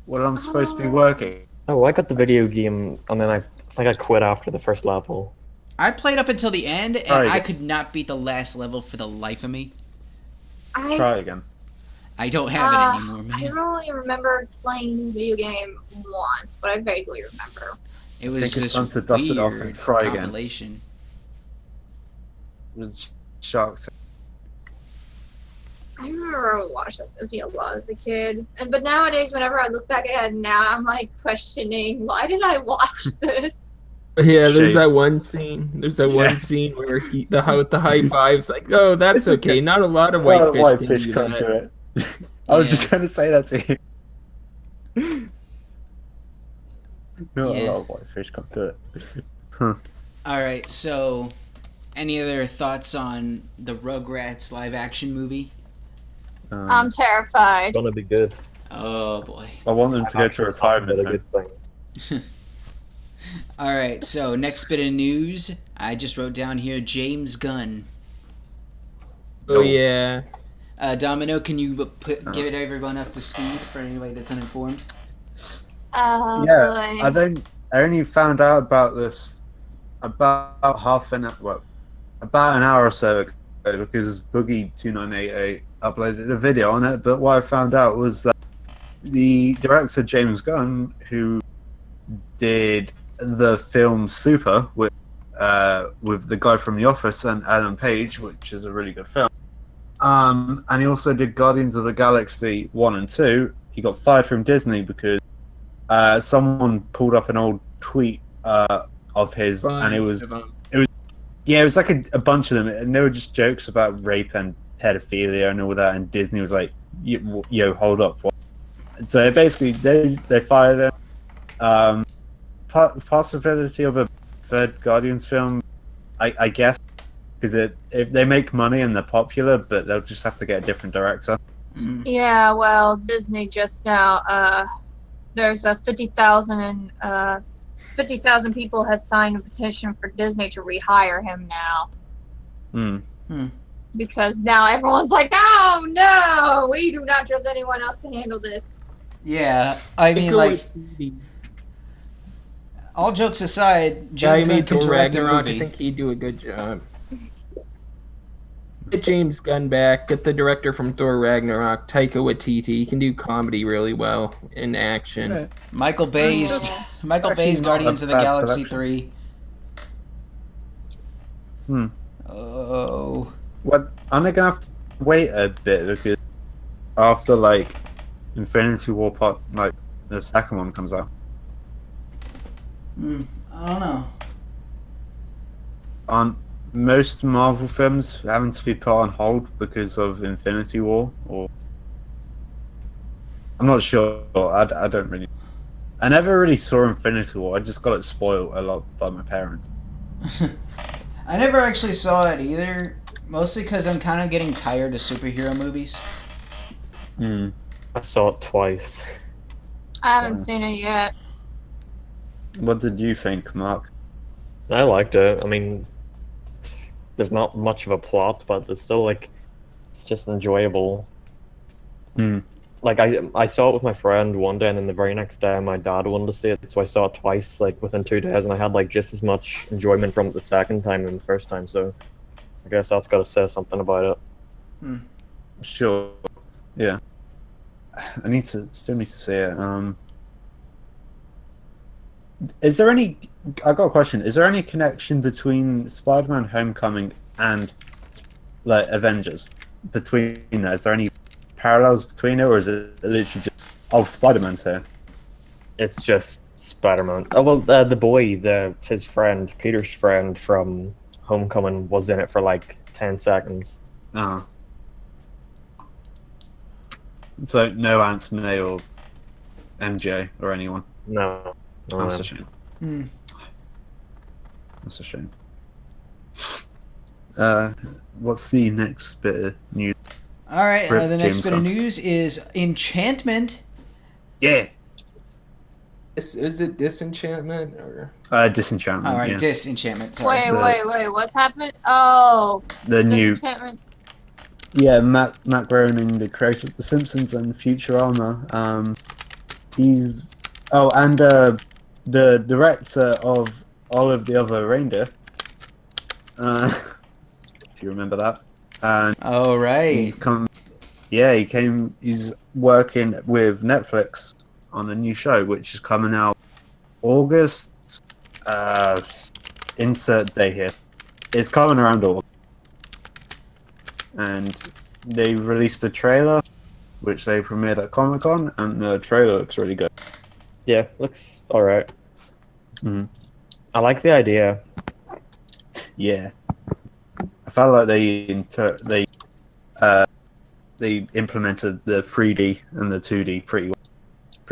while I'm supposed to be working. Oh, I got the video game, and then I think I quit after the first level. I played up until the end, and Try I again. could not beat the last level for the life of me. Try again. I don't have it anymore, I man. only remember playing the video game once, but I vaguely remember. It was think it's just time to dust it off and weird try again. compilation. It's Shark Tale. I remember I would watch that movie a lot as a kid, but nowadays, whenever I look back at it now, I'm like questioning, why did I watch this? Yeah, there's Shade. that one scene. There's that one scene where the high five's like, oh, that's okay. Not a lot of whitefish can do that. it. I was Yeah. just going to say that to you. Not Yeah. a lot of whitefish can't do it. Alright, so any other thoughts on the Rugrats live action movie? I'm terrified. It's gonna be good. Oh boy. I want them to go to retirement. A home. good thing. Alright, so next bit of news. I just wrote down here James Gunn. Oh yeah. Domino, can you give everyone up to speed for anybody that's uninformed? Oh, Yeah, boy. I only found out about this about about an hour or so ago because Boogie2988 uploaded a video on it. But what I found out was that the director James Gunn, who did the film Super with the guy from The Office and Ellen Page, which is a really good film, and he also did Guardians of the Galaxy 1 and 2. He got fired from Disney because someone pulled up an old tweet of his, and it was like a bunch of them, and they were just jokes about rape and pedophilia and all that, and Disney was like, yo, hold up. So basically they fired him. Possibility of a third Guardians film, I guess, because if they make money and they're popular, but they'll just have to get a different director. Yeah, well, Disney just now there's a 50,000 people have signed a petition for Disney to rehire him now. Because now everyone's like, oh no, we do not trust anyone else to handle this. Yeah, I mean, like, all jokes aside, James Gunn can direct a movie. I think he'd do a good job. Get James Gunn back. Get the director from Thor Ragnarok, Taika Waititi. He can do comedy really well in action. Right. Michael Bay's Guardians of the Galaxy 3. Oh. What? I'm gonna have to wait a bit because after like Infinity War part, like the second one comes out. I don't know. Aren't most Marvel films having to be put on hold because of Infinity War? Or I'm not sure. I don't really. I never really saw Infinity War. I just got it spoiled a lot by my parents. I never actually saw it either. Mostly because I'm kind of getting tired of superhero movies. I saw it twice. I haven't seen it yet. What did you think, Mark? I liked it. I mean, there's not much of a plot, but it's still like it's just enjoyable. Like I saw it with my friend one day, and then the very next day my dad wanted to see it, so I saw it twice, like within 2 days, and I had like just as much enjoyment from it the second time than the first time. So I guess that's got to say something about it. Sure. Yeah. I still need to see it. Is there any? I got a question. Is there any connection between Spider-Man: Homecoming and like Avengers? Between that, is there any parallels between it, or is it literally just Spider-Man's here? It's just Spider-Man. Oh well, the boy, his friend, Peter's friend from Homecoming was in it for like 10 seconds. So no Aunt May or MJ or anyone. No. That's a shame. That's a shame. What's the next bit of news? All right, the next James bit of news is Enchantment. Yeah. Is it Disenchantment or? Disenchantment. All right, yeah. Disenchantment. Sorry. Wait, what's happening? Oh, the new. Disenchantment. Yeah, Matt Groening, the creator of The Simpsons and Futurama. He's and the director of All of the Other Reindeer. If you remember that. And oh right. He's come. Yeah, he's working with Netflix on a new show, which is coming out August. Insert day here. It's coming around August. And they released a trailer, which they premiered at Comic-Con, and the trailer looks really good. Yeah, looks alright. I like the idea. Yeah. I felt like they implemented the 3D and the 2D pretty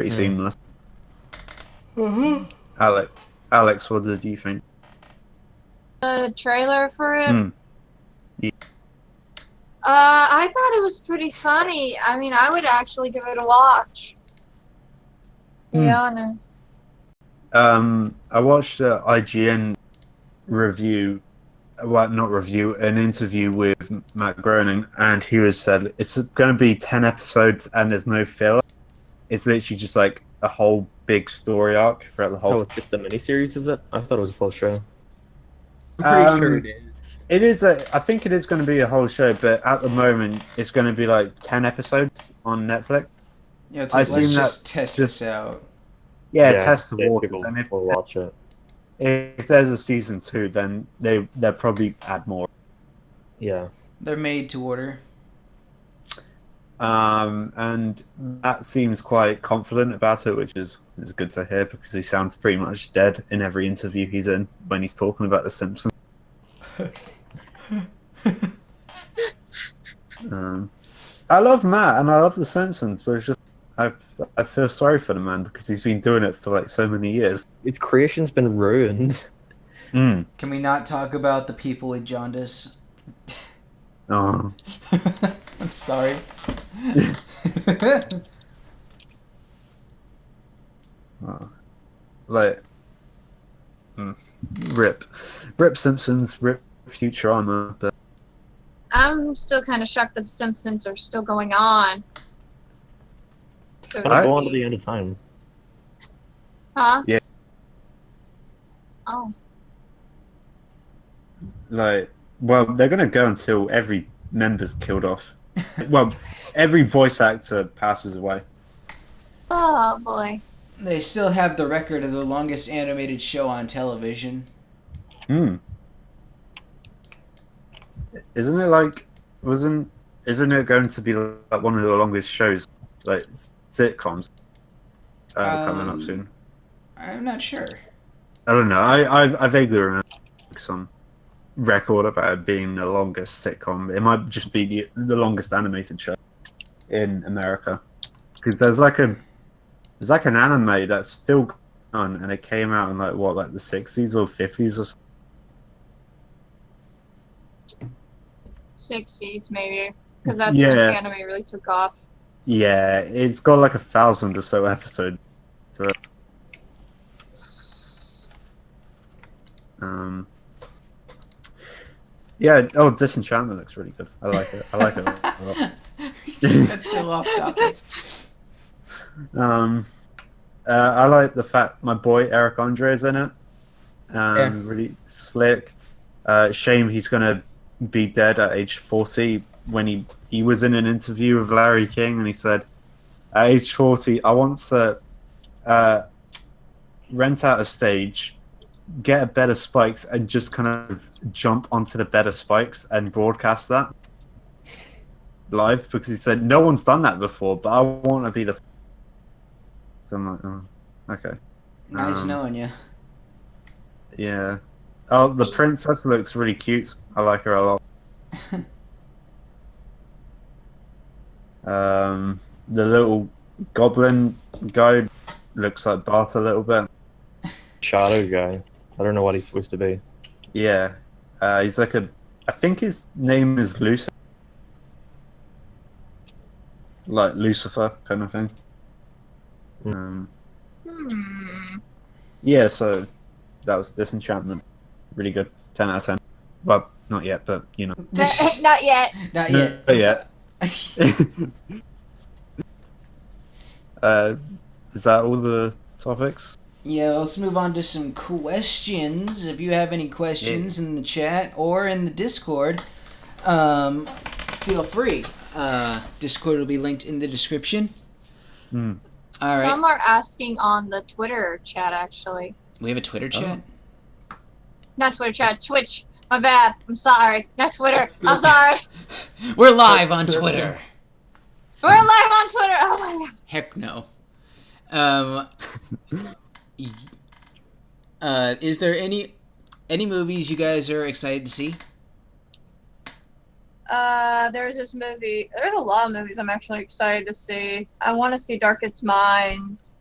seamless. Alex, what did you think? The trailer for it? Yeah. I thought it was pretty funny. I mean, I would actually give it a watch. To be honest. I watched an IGN review, an interview with Matt Groening, and he said it's going to be 10 episodes and there's no filler. It's literally just like a whole big story arc throughout the whole. Oh, it's just a miniseries, is it? I thought it was a full show. I'm pretty sure it is. It is. I think it is going to be a whole show, but at the moment, it's going to be like 10 episodes on Netflix. Yeah, it's like, let's just test this out. Yeah, test the waters. People And if will watch it. If there's a season 2, then they'll probably add more. Yeah. They're made to order. And Matt seems quite confident about it, which is good to hear because he sounds pretty much dead in every interview he's in when he's talking about The Simpsons. I love Matt and I love The Simpsons, but it's just I feel sorry for the man because he's been doing it for like so many years. His creation's been ruined. Can we not talk about the people with jaundice? Oh. I'm sorry. Like, rip Simpsons, rip Futurama. But I'm still kind of shocked that the Simpsons are still going on. So It's go on to the end of time. Huh? Yeah. Oh. Like, well, they're gonna go until every member's killed off. Well, every voice actor passes away. Oh boy. They still have the record of the longest animated show on television. Isn't it like isn't it going to be like one of the longest shows, like sitcoms, coming up soon? I'm not sure. I don't know. I vaguely remember some record about it being the longest sitcom. It might just be the longest animated show in America, because there's like an anime that's still going on, and it came out in like the 60s or 50s or something. 60s maybe, because that's when anime really took off. Yeah, it's got like 1,000 or so episodes to it. Yeah. Oh, Disenchantment looks really good. I like it. A lot. That's so off topic. I like the fact my boy Eric Andre is in it. Really slick. Shame he's gonna be dead at age 40. When he was in an interview with Larry King, and he said, at age 40, I want to rent out a stage, get a bed of spikes, and just kind of jump onto the bed of spikes and broadcast that live, because he said no one's done that before, but I want to be the. So I'm like, oh, okay. Nice knowing you. Yeah. Oh, the princess looks really cute. I like her a lot. The little goblin guy looks like Bart a little bit. Shadow guy. I don't know what he's supposed to be. Yeah. He's like I think his name is Lucifer. Like Lucifer kind of thing. Yeah, so that was Disenchantment. Really good. 10 out of 10. Well, not yet, but you know. Not yet. Not yet. Not yet. Is that all the topics? Yeah, let's move on to some questions. If you have any questions in the chat or in the Discord, feel free. Discord will be linked in the description. All right. Some are asking on the Twitter chat, actually. We have a Twitter chat? Not Twitter chat, Twitch. My bad. I'm sorry. Not Twitter. I'm sorry. We're live on Twitter. We're live on Twitter. Oh my god. Heck no. Is there any movies you guys are excited to see? There's this movie. There's a lot of movies I'm actually excited to see. I want to see Darkest Minds.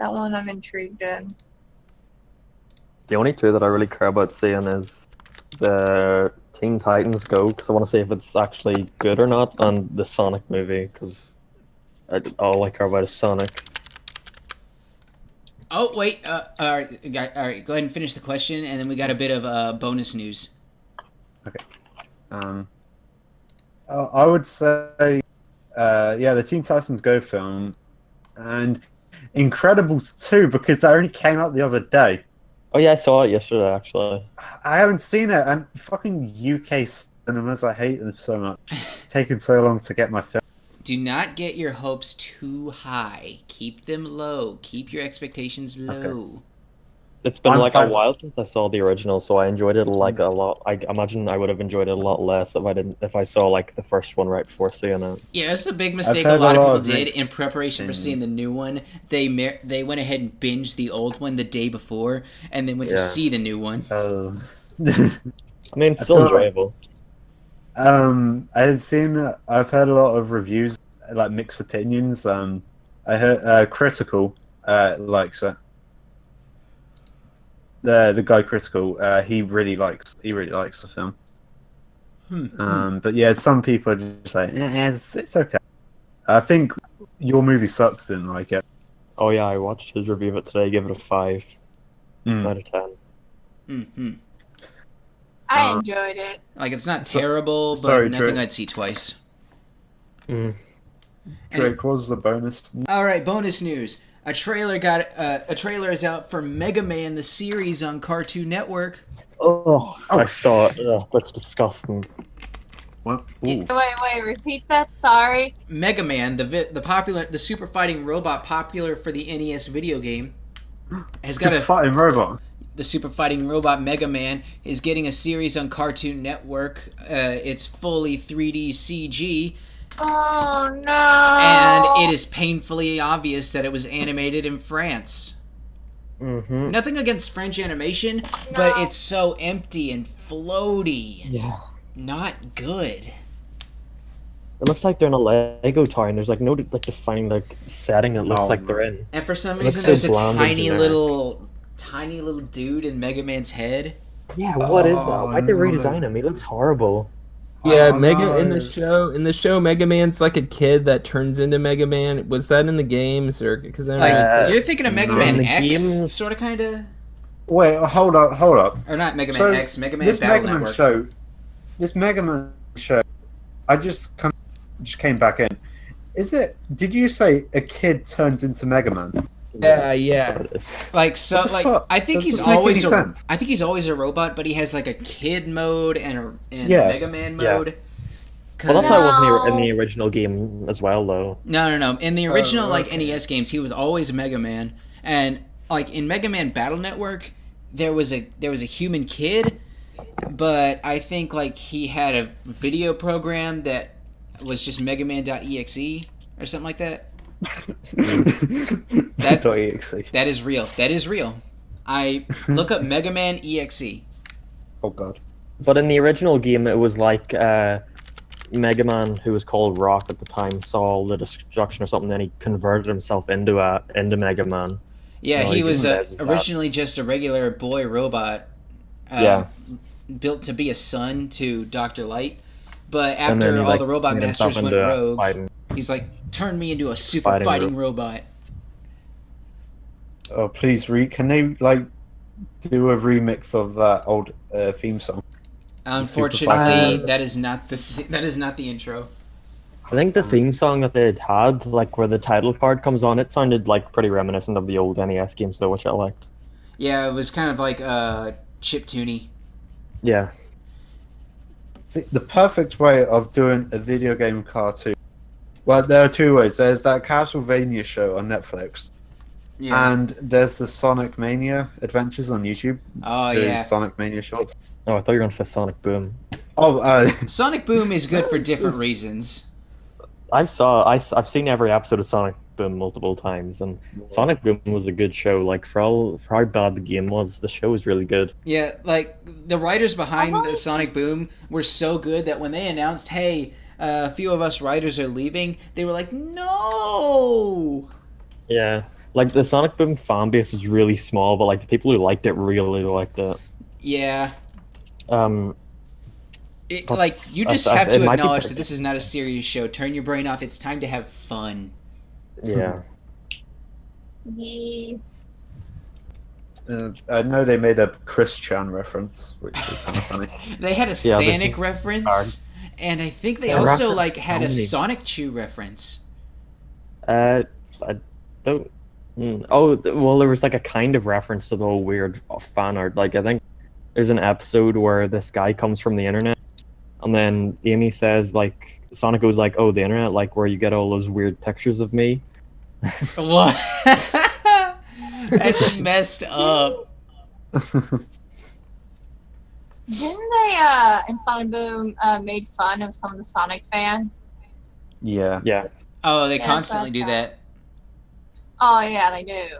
That one I'm intrigued in. The only two that I really care about seeing is the Teen Titans Go, because I want to see if it's actually good or not, and the Sonic movie, because all I care about is Sonic. Oh, wait. All right. Go ahead and finish the question, and then we got a bit of bonus news. Okay. I would say, the Teen Titans Go film, and Incredibles 2, because that only came out the other day. Oh yeah, I saw it yesterday, actually. I haven't seen it, and fucking UK cinemas, I hate them so much. Taking so long to get my film. Do not get your hopes too high. Keep them low. Keep your expectations low. Okay. It's been a while since I saw the original, so I enjoyed it a lot. I imagine I would have enjoyed it a lot less if I saw like the first one right before seeing it. Yeah, that's a big mistake a lot of people did in preparation for seeing the new one. They went ahead and binged the old one the day before, and then went to see the new one. I mean, it's still enjoyable. I've heard a lot of reviews, like mixed opinions. I heard Critical likes it. The guy Critical, he really likes the film. But yeah, some people are just like, it's okay. I think your movie sucks, didn't like it. Oh yeah, I watched his review of it today. Give it a 5 out of 10. Mm-hmm. I enjoyed it. Like, it's not terrible, but sorry, nothing Drake. I'd see twice. Drake, what was the bonus? All right, bonus news. A trailer is out for Mega Man the series on Cartoon Network. Oh, I saw it. Oh, that's disgusting. What? Ooh. Wait, repeat that, sorry. Mega Man, the super fighting robot popular for the NES video game, has got a fighting robot. The super fighting robot Mega Man is getting a series on Cartoon Network. It's fully 3D CG. Oh no! And it is painfully obvious that it was animated in France. Mm-hmm. Nothing against French animation, but it's so empty and floaty. Yeah. Not good. It looks like they're in a Lego tower, and there's like no like defining setting. It looks like they're in. And for some It reason, looks there's so a bland and tiny little dude in Mega Man's head. Yeah, what is that? Why'd they redesign him? He looks horrible. Yeah, Oh, in no. the show, Mega Man's like a kid that turns into Mega Man. Was that in the games or because You're thinking of Mega in Man the X, games- sort of, kind of, Wait, hold up. or not Mega Man So, X, Mega Man This Battle Mega Man Network. show, I just came back in. Did you say a kid turns into Mega Man? Yeah, Yes, yeah. that's what it is. Like so, What the like fuck? I think That he's doesn't make always any sense. I think he's always a robot, but he has like a kid mode and Yeah. Mega Man Yeah. mode. Well, that's how it No. was in the original game as well, though. No. In the original okay. NES games, he was always Mega Man, and like in Mega Man Battle Network, there was a human kid, but I think like he had a video program that was just Megaman.exe or something like that. .exe. That is real. That is real. I look up Mega Man EXE. Oh god. But in the original game, it was like Mega Man, who was called Rock at the time, saw all the destruction or something, then he converted himself into Mega Man. Yeah, No, he he was does that. originally just a regular boy robot. Yeah. Built to be a son to Dr. Light. But And then after he, all like, the robot made himself masters went into a rogue, fighting- he's like, turn me into a super fighting robot. Oh please, can they like do a remix of that old theme song? Unfortunately, Super that is not the intro. I think the theme song that they had, like where the title card comes on, it sounded like pretty reminiscent of the old NES games, though, which I liked. Yeah, it was kind of like chiptune-y. Yeah. See, the perfect way of doing a video game cartoon. Well, there are two ways. There's that Castlevania show on Netflix, Yeah. and there's the Sonic Mania Adventures on YouTube. Oh Those yeah. Sonic Mania shorts. Oh, I thought you were going to say Sonic Boom. Oh, Sonic Boom is good for different reasons. I've seen every episode of Sonic Boom multiple times, and Sonic Boom was a good show. Like for how bad the game was, the show was really good. Yeah, like the writers behind the Sonic Boom were so good that when they announced, "Hey, a few of us writers are leaving," they were like, "No!" Yeah, like the Sonic Boom fan base is really small, but like the people who liked it really liked it. Yeah, That's- like you just I- have it to might be acknowledge pretty- that this is not a serious show. Turn your brain off. It's time to have fun. Yeah. I know they made a Chris Chan reference, which is kind of funny. They had a Yeah, they Sonic reference, and I think they They also referenced like had so a many. Sonic Chew reference. I don't. Oh, well, there was like a kind of reference to the whole weird fan art. Like, I think there's an episode where this guy comes from the internet, and then Amy says, like, Sonic goes like, "Oh, the internet, like where you get all those weird pictures of me." What? That's messed up. Didn't they, in Sonic Boom, made fun of some of the Sonic fans? Yeah. Yeah. Oh, they Yeah, constantly do so- that. Oh, yeah, they do.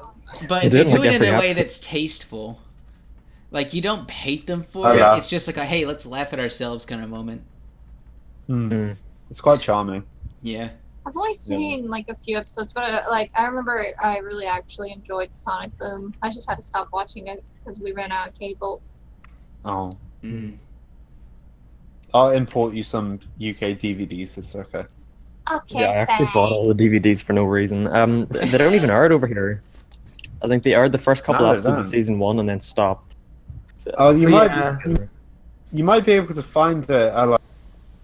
But They they do do like it in every a way episode. that's tasteful. Like, you don't hate them for Oh, it. yeah. It's just like a, hey, let's laugh at ourselves kind of moment. Mm. It's quite charming. Yeah. I've only seen, like, a few episodes, but, I remember I really actually enjoyed Sonic Boom. I just had to stop watching it because we ran out of cable. Oh. Mm. I'll import you some UK DVDs, it's okay. Okay, Yeah, I actually bought fine. all the DVDs for no reason. They don't even air it over here. I think they aired the first couple No, they episodes of don't. season 1 and then stopped. So, Oh, you Yeah. might be able to find it at like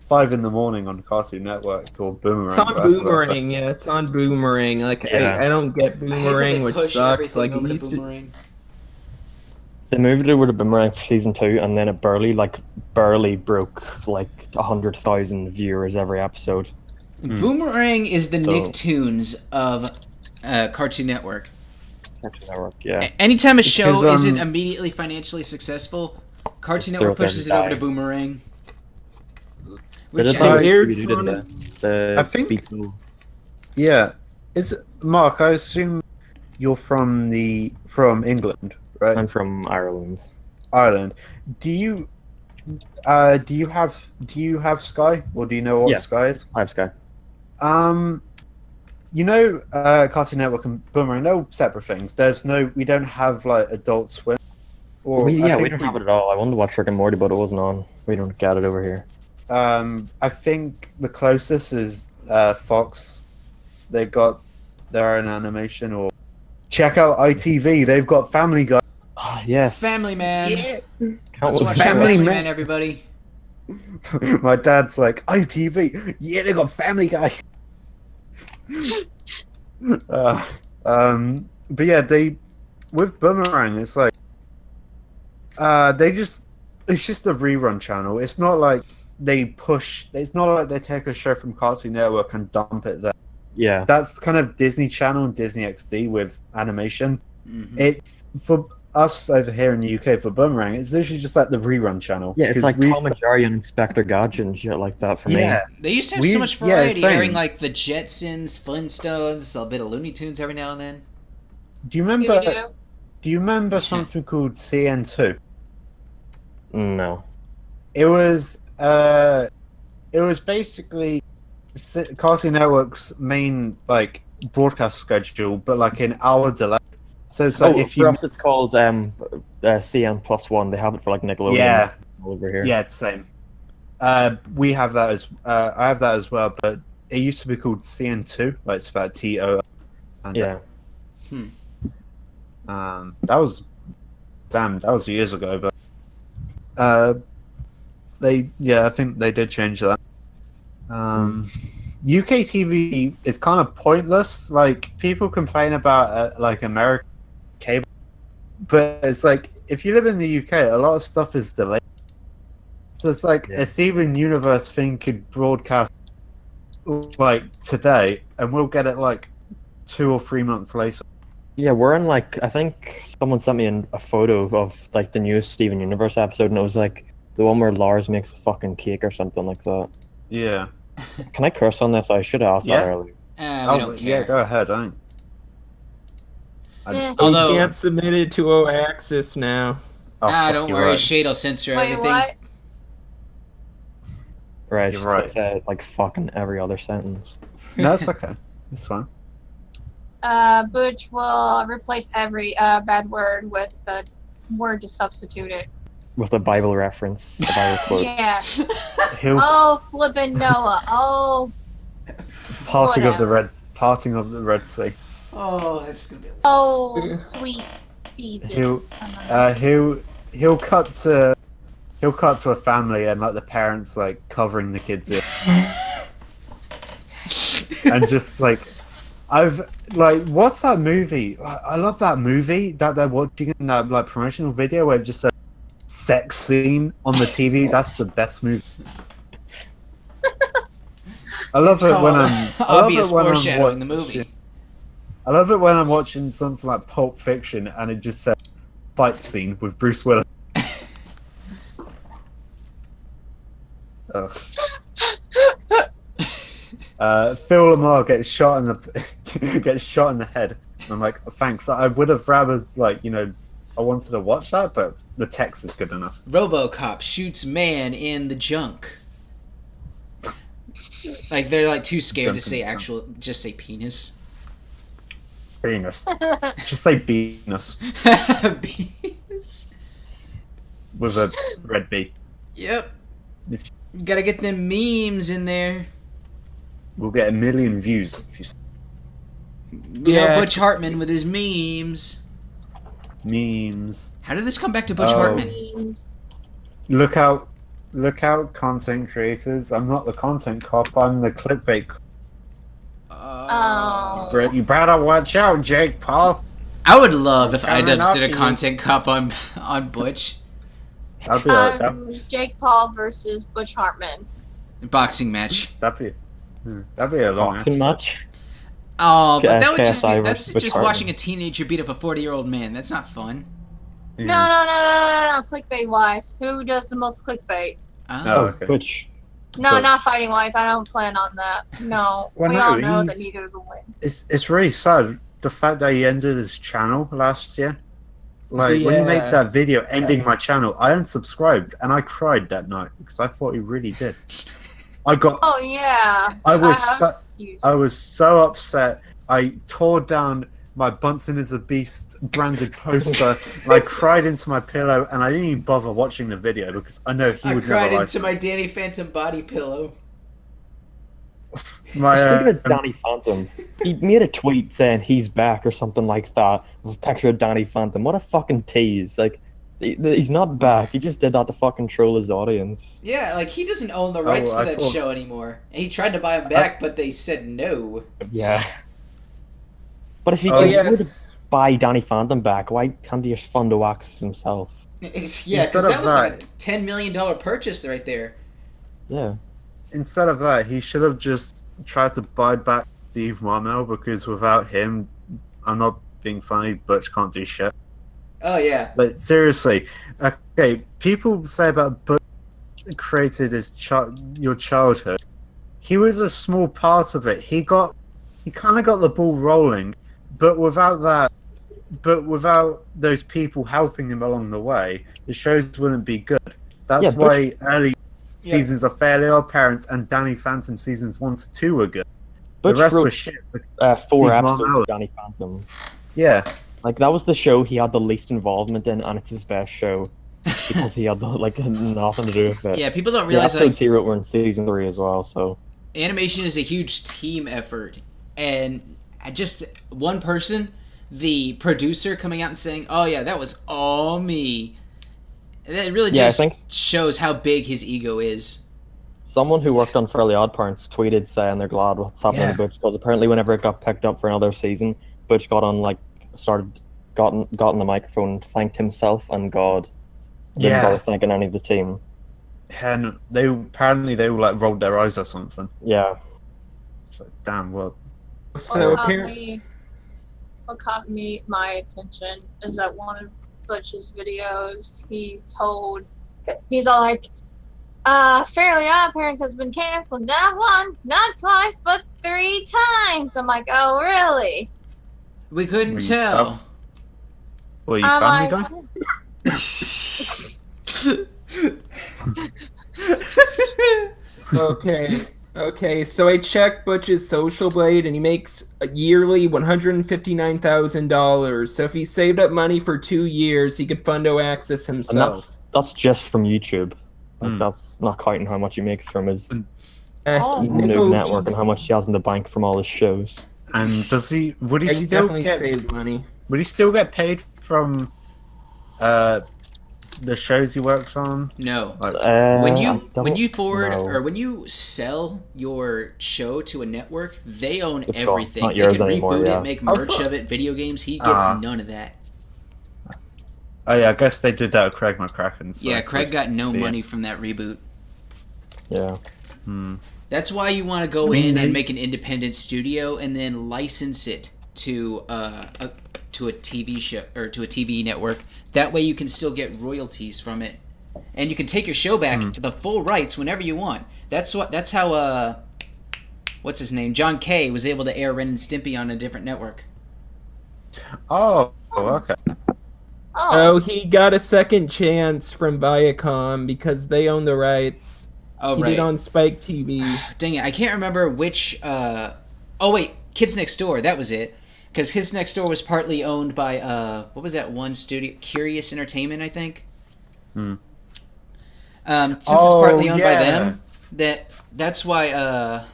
5 in the morning on Cartoon Network or Boomerang. It's on but that's about it. Boomerang, yeah. It's on Boomerang. Like Yeah. I don't get I hate that Boomerang, they which push sucks. everything Like over it to used to. Boomerang. they moved it over to Boomerang for season 2, and then it barely broke like 100,000 viewers every episode. Boomerang is the So- Nicktoons of Cartoon Network. Cartoon Network, yeah. Anytime a show Because, isn't immediately financially successful, Cartoon Just Network throw it pushes it down over to and Boomerang. They Which did I- that with Weird Scooby-Doo, didn't Sonic. they? I think- Beatle. Yeah. Mark, I assume you're from England, right? I'm from Ireland. Ireland. Do you have Sky, or do you know what Yeah. Sky is? I have Sky. Cartoon Network and Boomerang, no separate things. We don't have like Adult Swim. Or We I don't think have it at all. I wanted to watch Rick and Morty, but it wasn't on. We don't get it over here. I think the closest is Fox. They got their own animation. Or check out ITV. They've got Family Guy. Oh, yes. Family Man. Yeah. Can't Let's wait watch for Family Family Man. Man, everybody. My dad's like ITV. Yeah, they got Family Guy. But yeah, with Boomerang, it's like it's just a rerun channel. It's not like it's not like they take a show from Cartoon Network and dump it there. Yeah. That's kind of Disney Channel and Disney XD with animation. Mhm. It's for us over here in the UK for Boomerang. It's literally just like the rerun channel. Yeah, it's 'Cause like we Tom and Jerry and Inspector Gadget and shit like that for yeah. They used to have We- so much yeah, variety, same. airing like the Jetsons, Flintstones, a bit of Looney Tunes every now and then. Do you remember? Scooby-Doo. Do you remember something called CN2? me. No. It was basically Cartoon Network's main like broadcast schedule, but like an hour delay. So it's like if for you us it's called CN+1. They have it for like Nickelodeon yeah over here. yeah it's the same. We have that as I have that as well, but it used to be called CN2, like it's about TO. Yeah. That was years ago, but I think they did change that. UK TV is kind of pointless. Like people complain about like American cable, but it's like if you live in the UK, a lot of stuff is delayed. So it's like a Steven Universe thing could broadcast like today, and we'll get it like 2 or 3 months later. Yeah, we're in like, I think someone sent me a photo of like the newest Steven Universe episode, and it was like the one where Lars makes a fucking cake or something like that. Yeah. Can I curse on this? I should have asked that Yeah. earlier. We don't care. Yeah, go ahead. I Eh. Although- We can't submit it to Oaxis now. Don't worry, Shade will censor Wait, everything. what? Right, You're she right. said like fucking every other sentence. No, it's okay. It's fine. Butch will replace every bad word with the word to substitute it. With a Bible reference, a Bible quote. Yeah. He'll Oh, flippin' Noah. Oh, parting of the whatever. Red Sea. Oh, that's gonna be. oh, sweet Jesus. He'll cut to a family and like the parents like covering the kids in. And just like what's that movie? I love that movie that they're watching in that like promotional video where it just says sex scene on the TV. That's the best movie. I love it when I'm obvious foreshadowing the movie. I love it when I'm watching something like Pulp Fiction and it just says fight scene with Bruce Willis. Ugh. Phil Lamar gets shot in the head. And I'm like, thanks. I would have rather I wanted to watch that, but the text is good enough. RoboCop shoots man in the junk. Like they're like too scared to say just say penis. Penis. Just say penis Penis. with a red B. Yep. If- Gotta get them memes in there. We'll get 1 million views if you You know, Butch Hartman with his memes. memes. How did this come back to Butch Hartman? Memes. Look out, content creators. I'm not the content cop. I'm the clickbait. Oh. You better watch out, Jake Paul. I would love if Coming iDubbbz up, did a you- content cop on Butch. That'd Jake Paul versus Butch Hartman. Boxing match. be a long Boxing episode. match. Oh, but that would just be, KSI that's versus Butch just Hartman. watching a teenager beat up a 40-year-old man. That's not fun. Yeah. No. Clickbait wise. Who does the most clickbait? Oh, okay. Which No, Butch. not fighting wise. I don't plan on that. No. Well, we no, all know that he's- neither will win. It's really sad the fact that he ended his channel last year. Like when he made Yeah. that video ending my channel, I unsubscribed and I cried that night because I thought he really did. I Oh yeah. was was so, confused. I was so upset. I tore down my Bunsen is a Beast branded poster and I cried into my pillow and I didn't even bother watching the video because I know he I would cried never into like my Danny Phantom body pillow. my speaking of Danny Phantom, he made a tweet saying he's back or something like that with a picture of Danny Phantom. What a fucking tease! Like, he's not back. He just did that to fucking troll his audience. Yeah, like he doesn't own the rights to I that thought- show anymore. And he tried to buy him back, but they said no. Yeah. But if he Oh, can yes. buy Danny Phantom back, why can't he just fund Oaxis himself? Yeah, Instead because of that was like a that- $10 million purchase right there. Yeah. Instead of that, he should have just tried to buy back Steve Marmel because without him, I'm not being funny, Butch can't do shit. Oh yeah. But seriously, okay, people say about Butch created your childhood. He was a small part of it. He kind of got the ball rolling, but without those people helping him along the way, the shows wouldn't be good. That's Yeah, why early Yeah. seasons of Fairly Odd Parents and Danny Phantom seasons 1 to 2 were good. Butch the rest wrote was shit. 4 Steve episodes Marmel. of Danny Phantom. Yeah. Like, that was the show he had the least involvement in, and it's his best show. Because he had, nothing to do with it. Yeah, people don't The realize episodes he wrote were in season 3 as well, so... animation is a huge team effort, and just one person, the producer, coming out and saying, "Oh yeah, that was all me." That really Yeah, I just think- shows how big his ego is. Someone who worked on Fairly Odd Parents tweeted saying they're glad what's happening Yeah. to Butch, because apparently whenever it got picked up for another season, Butch got on, got on the microphone and thanked himself and God. Didn't Yeah. bother thanking any of the team. And they all like rolled their eyes or something. Yeah. It's like, damn, well, So what apparently, caught me my attention is that one of Butch's videos, he's all like, Fairly Odd Parents has been canceled not once, not twice, but 3 times. I'm like, oh really? We couldn't Were you tell. Well, you I'm family like, guy? okay. So I checked Butch's Social Blade, and he makes a yearly $159,000. So if he saved up money for 2 years, he could fund Oaxis And himself. that's just from YouTube. Like, Hmm. that's not counting how much he makes from his Oh. Noob network and how much he has in the bank from all his shows. And would he He still definitely get saved money. paid from the shows he works on? No. Like, When I you don't forward know. or when you sell your show to a network, they own It's gone. everything. Not They yours can anymore, reboot yeah. it, make Oh, merch fuck. of it, video games. He gets Ah. none of that. oh yeah, I guess they did that with Craig McCracken. So Yeah, Craig got no see it. money from that reboot. Yeah. Hmm. That's why you want to go I mean, in they- and make an independent studio and then license it to a TV show or to a TV network. That way you can still get royalties from it, and you can take your show back the full rights whenever you want. That's how what's his name, John Kay, was able to air Ren and Stimpy on a different network. Oh, okay. Oh, he got a second chance from Viacom because they own the rights. Oh He right. did on Spike TV. Dang it, I can't remember which. Oh wait, Kids Next Door. That was it. Because Kids Next Door was partly owned by what was that one studio? Curious Entertainment, I think. Hmm. Since it's partly owned by yeah. them, that's why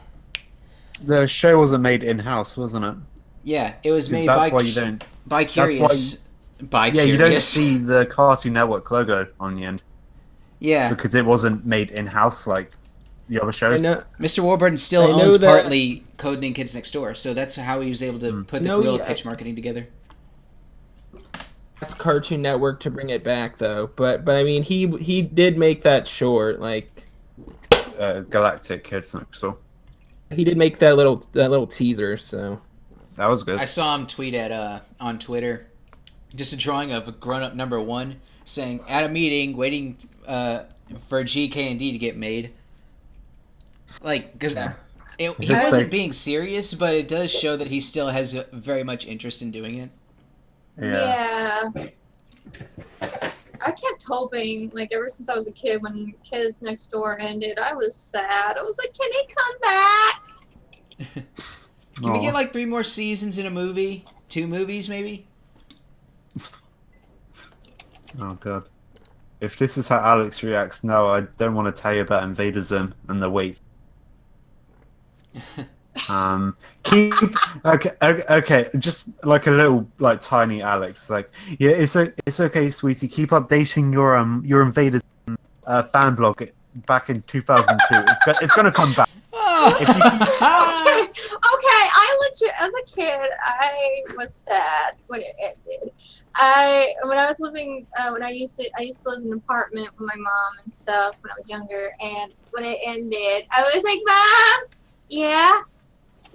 the show wasn't made in house, wasn't it? Yeah, it was made That's why you don't. by Curious. By Yeah, Curious. you don't see the Cartoon Network logo on the end. Yeah, because it wasn't made in house like the other shows. Mr. Warburton still owns partly Codename Kids Next Door, so that's how he was able to put the Gorilla Pitch marketing together. Asked Cartoon Network to bring it back though, but I mean he did make that short, like Galactic Kids Next Door. He did make that little teaser, so that was good. I saw him tweet on Twitter just a drawing of a grown-up number 1 saying at a meeting waiting for GK&D to get made. Like, because he wasn't being serious, but it does show that he still has very much interest in doing it. Yeah. I kept hoping, like, ever since I was a kid, when Kids Next Door ended, I was sad. I was like, can he come back? Can we get, like, 3 more seasons in a movie? 2 movies, maybe? Oh, God. If this is how Alex reacts now, I don't want to tell you about Invader Zim and the wait. Okay, just like a little like tiny Alex, like yeah, it's okay, sweetie. Keep updating your Invader fan blog back in 2002. It's gonna come back. Okay, I legit, as a kid, I was sad when it ended. I used to live in an apartment with my mom and stuff when I was younger, and when it ended, I was like, Mom, yeah.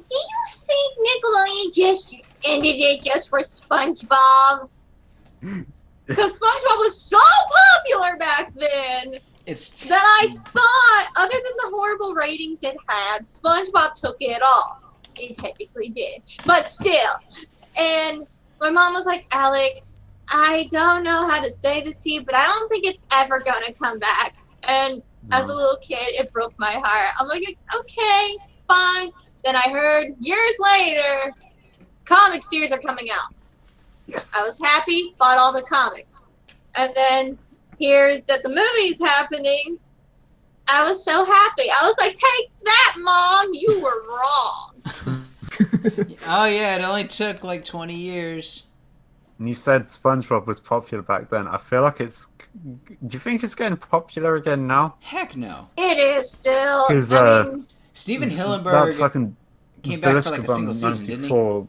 Do you think Nickelodeon just ended it just for SpongeBob? Because SpongeBob was so popular back then that I thought, other than the horrible ratings it had, SpongeBob took it all. It technically did. But still. And my mom was like, Alex, I don't know how to say this to you, but I don't think it's ever going to come back. And as a little kid, it broke my heart. I'm like, okay, fine. Then I heard years later, comic series are coming out. Yes. I was happy, bought all the comics. And then here's that the movie's happening. I was so happy. I was like, take that, Mom. You were wrong. Oh, yeah, it only took like 20 years. And you said SpongeBob was popular back then. I feel like it's... Do you think it's getting popular again now? Heck no. It is still. I mean, Steven Hillenburg came back for like a single 94, season, didn't he?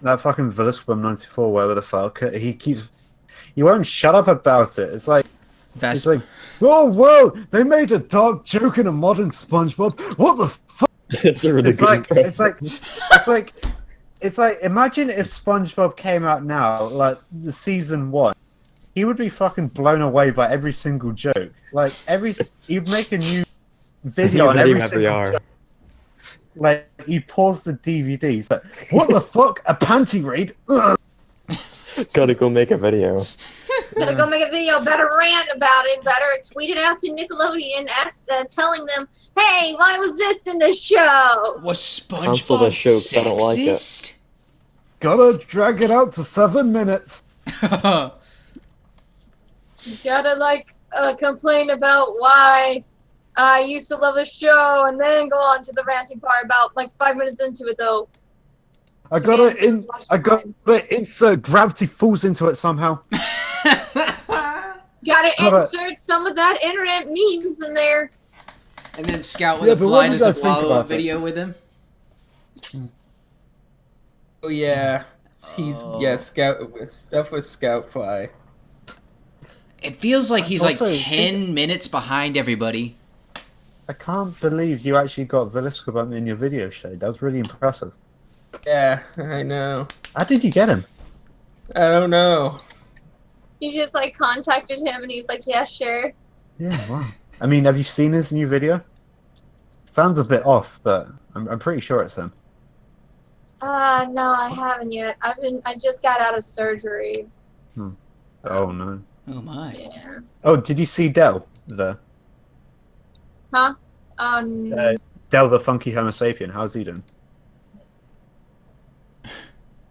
That fucking Velisquam 94, whatever the fuck, he won't shut up about it. It's like, he's like, oh, well, they made a dark joke in a modern SpongeBob. What the fuck? It's like, imagine if SpongeBob came out now, like the season 1. He would be fucking blown away by every single joke. Like, he'd make a new video on every single joke. Like, he paused the DVD. He's like, what the fuck? A panty raid? Gotta go make a video. Gotta go make a video. Better rant about it. Better tweet it out to Nickelodeon, telling them, hey, why was this in the show? Was SpongeBob sexist? Gotta drag it out to 7 minutes. Gotta, like, complain about why I used to love the show, and then go on to the ranting part about, like, 5 minutes into it, though. I gotta insert Gravity Falls into it somehow. Gotta insert some of that internet memes in there. And then Scout with a fly does a follow-up video with him. Oh yeah, Scout stuff with Scoutfly. It feels like he's also, like 10 minutes behind everybody. I can't believe you actually got Velisquam in your video, Shade. That was really impressive. Yeah, I know. How did you get him? I don't know. You just, like, contacted him, and he's like, yeah, sure. Yeah, wow. I mean, have you seen his new video? Sounds a bit off, but I'm pretty sure it's him. No, I haven't yet. I just got out of surgery. Oh, no. Oh, my. Yeah. Oh, did you see Del there? Huh? Del the Funky Homo Sapien, how's he doing?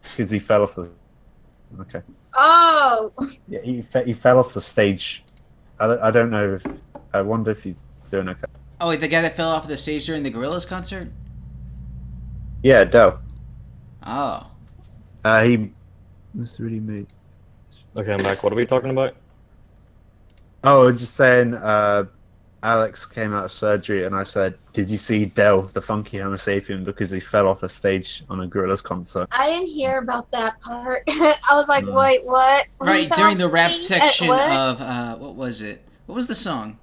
Because he fell off the... Okay. Oh! Yeah, he fell off the stage. I don't know if... I wonder if he's doing okay. Oh, wait, the guy that fell off the stage during the Gorillaz concert? Yeah, Dell. Oh. He was really me. Okay, I'm back. What are we talking about? Oh, I was just saying, Alex came out of surgery, and I said, "Did you see Dell, the funky Homo sapien, because he fell off a stage on a Gorillaz concert?" I didn't hear about that part. I was like, wait, what? Right, during the rap section of, what was it? What was the song?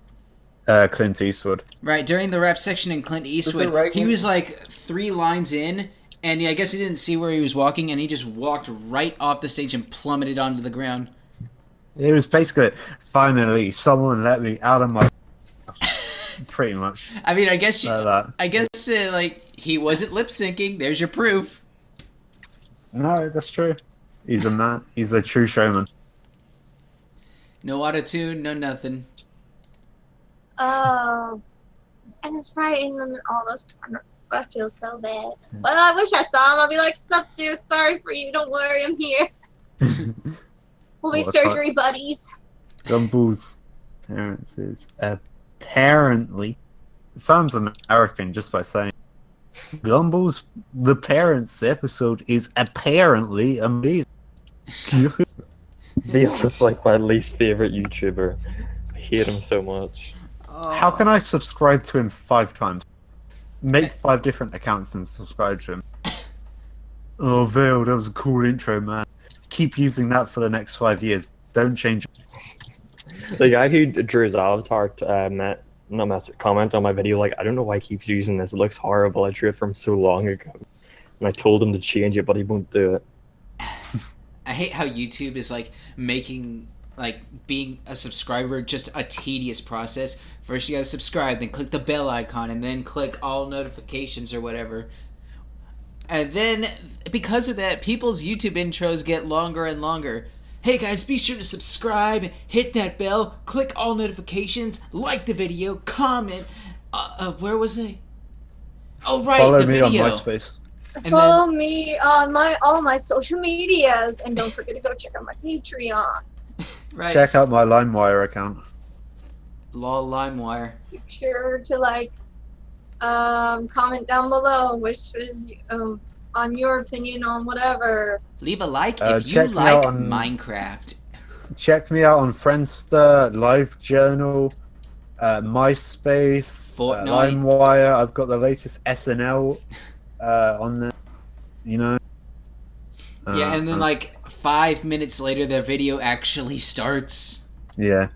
Clint Eastwood. Right, during the rap section in Clint Eastwood, he was like 3 lines in, and I guess he didn't see where he was walking, and he just walked right off the stage and plummeted onto the ground. It was basically, finally, someone let me out of my... Pretty much. I mean, I guess that. like, he wasn't lip syncing. There's your proof. No, that's true. He's a man. He's a true showman. No auto-tune, no nothing. Oh. And it's right in the almost. I feel so bad. Well, I wish I saw him. I'll be like, "Stop, dude. Sorry for you. Don't worry. I'm here. We'll be surgery buddies." Gumball's parents is apparently... It sounds American just by saying. Gumball's The Parents episode is apparently amazing. He's like my least favorite YouTuber. I hate him so much. How can I subscribe to him 5 times? Make 5 different accounts and subscribe to him. Oh, Vale, that was a cool intro, man. Keep using that for the next 5 years. Don't change it. The guy who drew his avatar comment on my video, like, I don't know why he keeps using this. It looks horrible. I drew it from so long ago. And I told him to change it, but he won't do it. I hate how YouTube is like making like being a subscriber just a tedious process. First you gotta subscribe, then click the bell icon, and then click all notifications or whatever. And then because of that, people's YouTube intros get longer and longer. Hey guys, be sure to subscribe, hit that bell, click all notifications, like the video, comment. Where was I? Oh right, Follow the me video. on MySpace. Follow me on all my social medias, and don't forget to go check out my Patreon. Right. Check out my LimeWire account. Lol LimeWire. Be sure to comment down below, which is on your opinion on whatever. Leave a like if you like Minecraft. Check me out on Friendster, LiveJournal, MySpace, Fortnite. LimeWire. I've got the latest SNL on there, you know. Yeah, and then like 5 minutes later, their video actually starts. Yeah.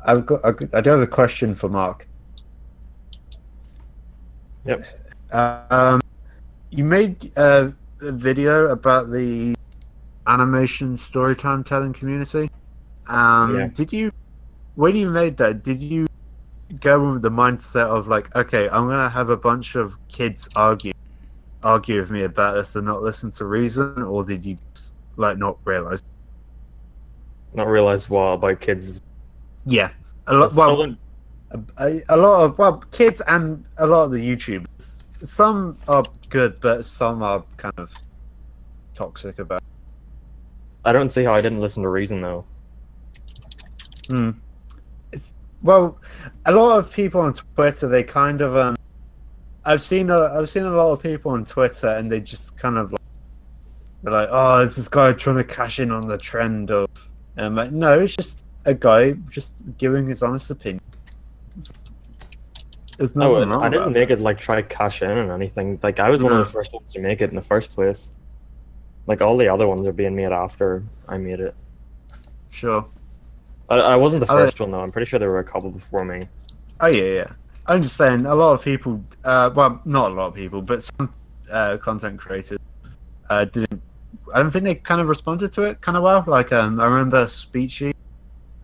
I do have a question for Mark. Yep. You made a video about the animation storytime telling community. Yeah. When you made that, did you go with the mindset of like, okay, I'm gonna have a bunch of kids argue with me about this and not listen to reason, or did you just, not realize? Not realize what about kids? Yeah, a lot of kids and a lot of the YouTubers. Some are good, but some are kind of toxic about. I don't see how I didn't listen to reason though. Well, a lot of people on Twitter, they kind of I've seen a lot of people on Twitter, and they just kind of they're like, oh, is this guy trying to cash in on the trend of? And I'm like, no, it's just a guy just giving his honest opinion. There's nothing wrong. I didn't make it try to cash in on anything. Like I was one of the first ones to make it in the first place. Like all the other ones are being made after I made it. Sure. I wasn't the first one though. I'm pretty sure there were a couple before me. Oh yeah. I'm just saying, a lot of people, well, not a lot of people, but some content creators didn't. I don't think they kind of responded to it kind of well. Like I remember Speechy,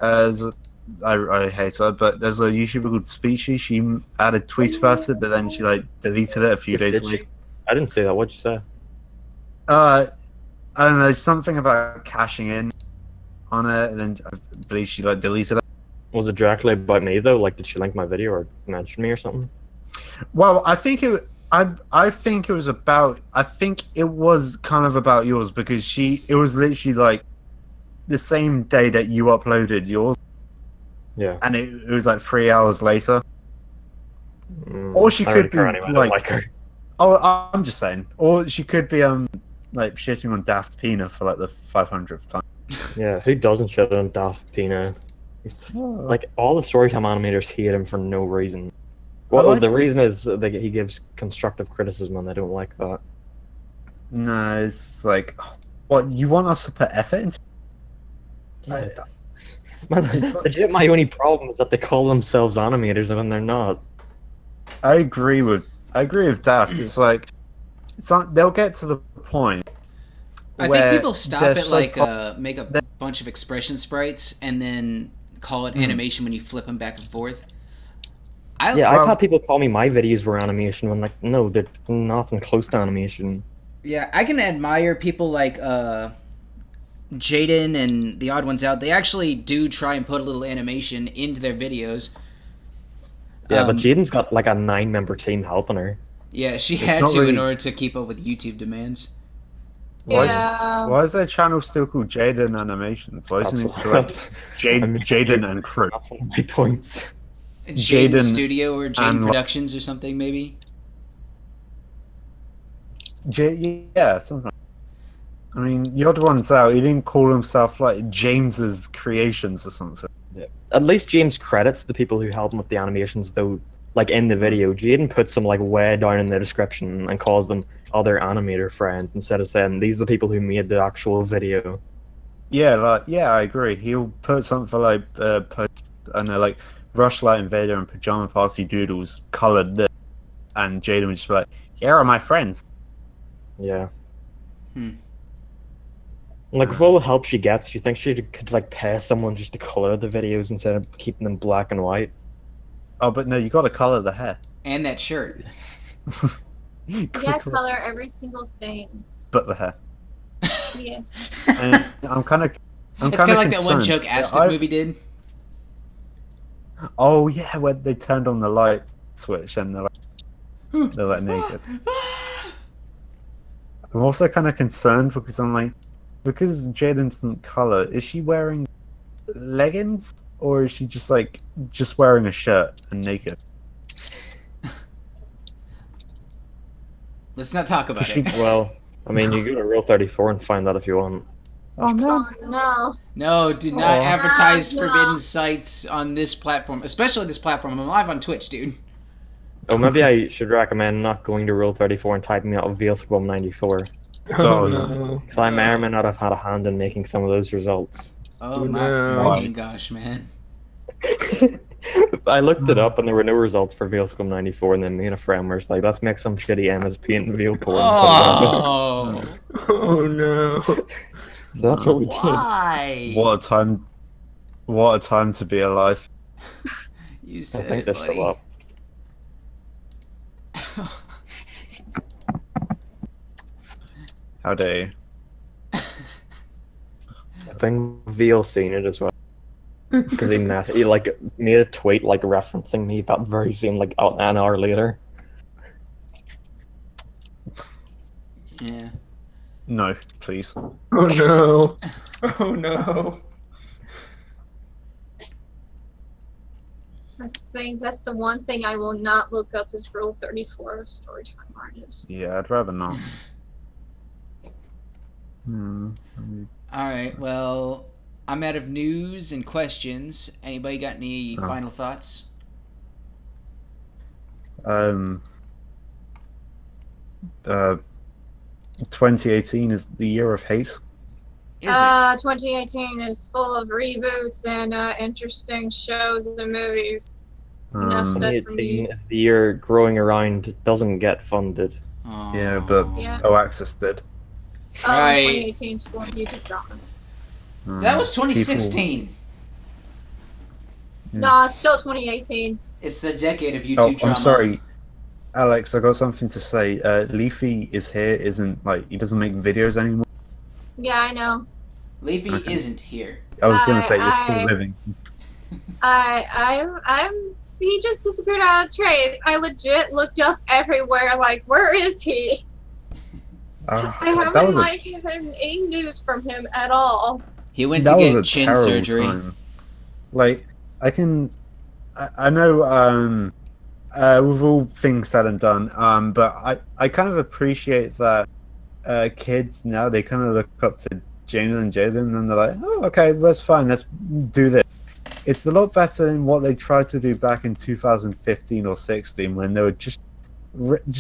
I hate her, but there's a YouTuber called Speechy. She added tweets about it, but then she deleted it a few days later. I didn't say that. What'd you say? I don't know, something about cashing in on it, and then I believe she deleted it. Was it directly about me though? Like, did she link my video or mention me or something? Well, I think it was kind of about yours, because it was literally the same day that you uploaded yours. Yeah. And it was 3 hours later. Or she could be like her. Oh, I'm just saying. Or she could be like shitting on Daft Pina for like the 500th time. Yeah, who doesn't shit on Daft Pina? Like all the Storytime animators hate him for no reason. Well, the reason is that he gives constructive criticism, and they don't like that. No, it's like, what, you want us to put effort into? Yeah. Legit, my only problem is that they call themselves animators when they're not. I agree with Daft. It's like they'll get to the point. I think people stop at like make a bunch of expression sprites and then call it animation when you flip them back and forth. I've had people call me my videos were animation when like no, they're nothing close to animation. Yeah, I can admire people like Jaden and the Odd Ones Out. They actually do try and put a little animation into their videos. Yeah, but Jaden's got like a 9-member team helping her. Yeah, she had to in order to keep up with YouTube demands. Why is their channel still called Jaden Animations? Why isn't it like Jaden and Crew? That's one of my points. Jaden Studio or Jaden Productions or something, maybe? Yeah, something. I mean, the Odd Ones Out, he didn't call himself like James's Creations or something. Yeah. At least James credits the people who help him with the animations, though. Like in the video, Jaden puts them like way down in the description and calls them other animator friends instead of saying these are the people who made the actual video. Yeah, I agree. He'll put something like I know, like Rushlight Invader and Pajama Party Doodles colored this, and Jaden would just be like, "Here are my friends." Yeah. Like with all the help she gets, do you think she could like pay someone just to color the videos instead of keeping them black and white? Oh, but no, you got to color the hair and that shirt. You gotta color every single thing. But the hair. Yes. And I'm kind of like that one joke Aztec movie did. Oh yeah, when they turned on the light switch and they're like naked. I'm also kind of concerned because I'm like, because Jaden doesn't color, is she wearing leggings or is she just wearing a shirt and naked? Let's not talk about it. Well, I mean, you go to Real 34 and find that if you want. Oh no! No! No, do not advertise forbidden sites on this platform, especially this platform. I'm live on Twitch, dude. Oh, maybe I should recommend not going to Rule 34 and typing out Veilsquam 94. Oh no! Because I may or may not have had a hand in making some of those results. Oh my freaking gosh, man! I looked it up and there were no results for Veilsquam 94, and then me and a friend were like, let's make some shitty MSP and Veil porn. Oh! Oh no! So that's what we did. Why? What a time to be alive. You said I think it, they're buddy. still up. How dare you? I think Veil seen it as well. Because he like made a tweet like referencing me that very soon, like an hour later. Yeah. No, please. Oh no! Oh no! I think that's the one thing I will not look up is Rule 34 of Storytime Artists. Yeah, I'd rather not. Alright, well, I'm out of news and questions. Anybody got any final thoughts? 2018 is the year of hate. 2018 is full of reboots and interesting shows and movies. Enough said for me. 2018 is the year Growing Around doesn't get funded. Oh. Yeah, but Oaxis did. Right. 2018 is full of YouTube drama. That was 2016. Nah, it's still 2018. It's the decade of YouTube drama. I'm sorry. Alex, I got something to say. Leafy is here, he doesn't make videos anymore. Yeah, I know. Leafy isn't here. I was gonna say you're still living. He just disappeared out of the trace. I legit looked up everywhere, like, where is he? I haven't had any news from him at all. He went to get chin surgery. Time. Like, I know with all things said and done, but I kind of appreciate that kids now, they kind of look up to James and Jaden and they're like, oh, okay, that's fine, let's do this. It's a lot better than what they tried to do back in 2015 or 16 when they were just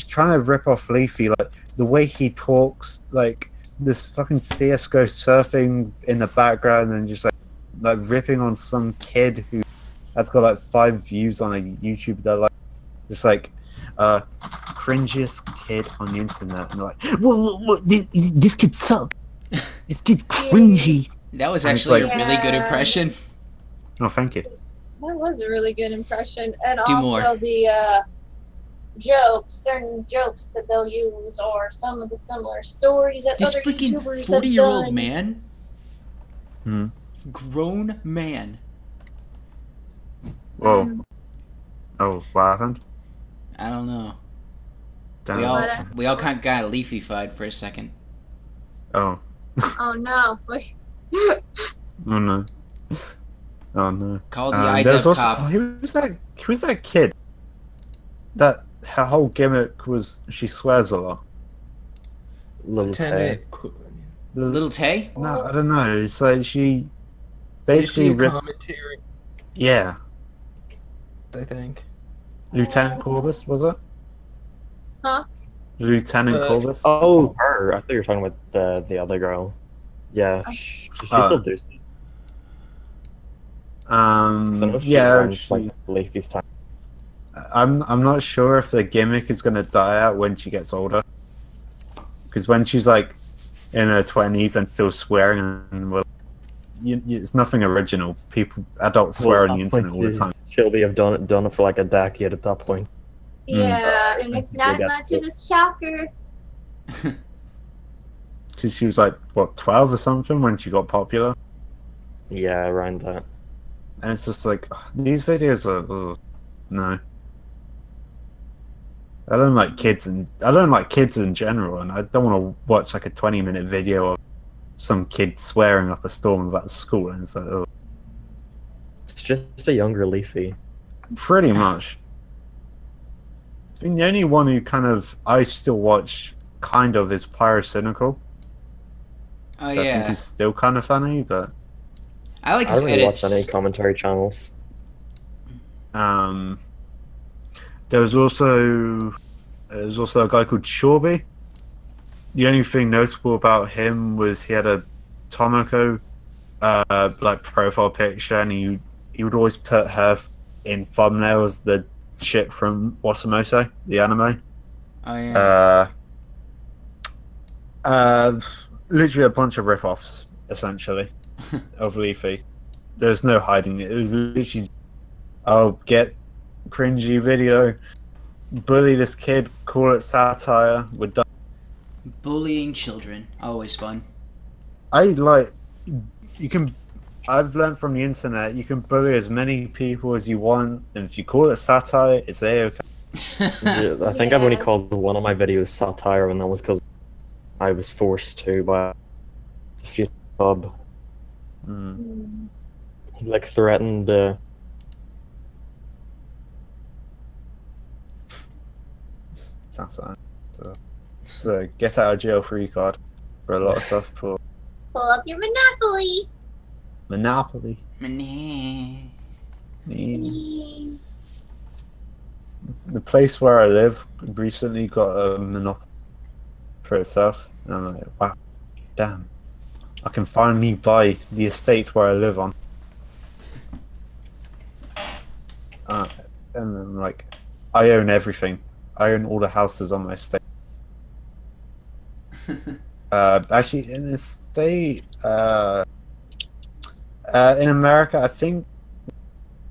trying to rip off Leafy, like the way he talks, like this fucking CS:GO surfing in the background, and just like ripping on some kid who has got like 5 views on a YouTube. They're like just like cringiest kid on the internet, and they're like, whoa, this kid sucks. This kid's cringy. That was actually a really good impression. Oh, thank you. That was a really good impression, and Do also more. the certain jokes that they'll use, or some of the similar stories that This other freaking YouTubers have 40-year-old done. man, grown man. Whoa. Oh, what happened? I don't know. Damn. We all kind of got Leafy-fied for a second. Oh. Oh no! Oh no. Oh no. Call the there's IDub also, cop. who's that kid? That her whole gimmick was she swears a lot. Little Lieutenant Tay. Little Tay? No, I don't know. It's like she basically issue ripped. commentary, Yeah, I think. Lieutenant Corbus, was it? Huh? Lieutenant Corbus. Oh, her. I thought you were talking about the other girl. Yeah, she still do. So I know she's Yeah. around, like Leafy's time. I'm not sure if the gimmick is gonna die out when she gets older. Because when she's like in her 20s and still swearing, and well, it's nothing original. Adults swear on the internet all the time. She'll be have done it for like a decade at that point. Yeah, and it's not Yeah. much of a shocker. Because she was like what 12 or something when she got popular, Yeah, around that. and it's just like these videos are no. I don't like kids in general, and I don't want to watch like a 20-minute video of some kid swearing up a storm about school, and it's like, ugh. It's just a younger Leafy. Pretty much. I think the only one who I still watch kind of is Pyrocynical. Oh, I think yeah. he's still kind of funny, but I like I his don't really edits. watch any commentary channels. there was also a guy called Shorby. The only thing notable about him was he had a Tomoko like profile picture, and he would always put her in thumbnails, the chick from Wasamose, the anime. Oh, yeah. Literally a bunch of rip-offs, essentially, of Leafy. There's no hiding it. It was literally, oh, get cringy video, bully this kid, call it satire, we're done. Bullying children. Always fun. I've learned from the internet, you can bully as many people as you want, and if you call it satire, it's A-okay. Yeah, I think I've only called one of my videos satire, and that was because I was forced to by a few pub. He like threatened. Satire. It's a get out of jail free card for a lot of stuff. For Pull up your Monopoly. Monopoly. The place where I live recently got a monopoly for itself, and I'm like, wow, damn, I can finally buy the estate where I live on. And then like, I own everything. I own all the houses on my estate. Actually, in the state, in America, I think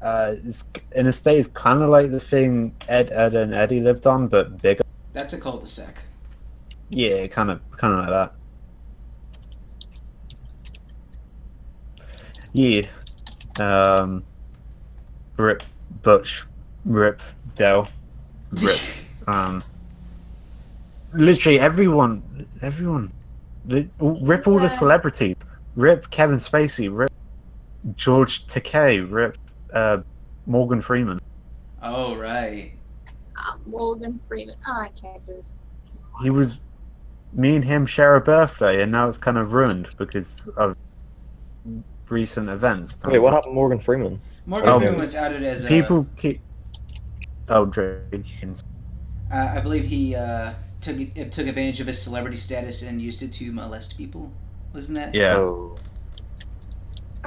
in a state is kind of like the thing Ed, and Eddie lived on, but bigger. That's a cul-de-sac. Yeah, kind of like that. Yeah. Rip Butch, Rip Dell, Rip. Literally everyone. Rip all the celebrities. Rip Kevin Spacey. Rip George Takei. Rip Morgan Freeman. Oh, right. Morgan Freeman. Oh, I can't do this. He was. Me and him share a birthday, and now it's kind of ruined because of recent events. Wait, what happened to Morgan Freeman? Morgan Freeman was outed as people keep. Oh, Jenkins. I believe he took advantage of his celebrity status and used it to molest people. Wasn't that? Yeah. Oh.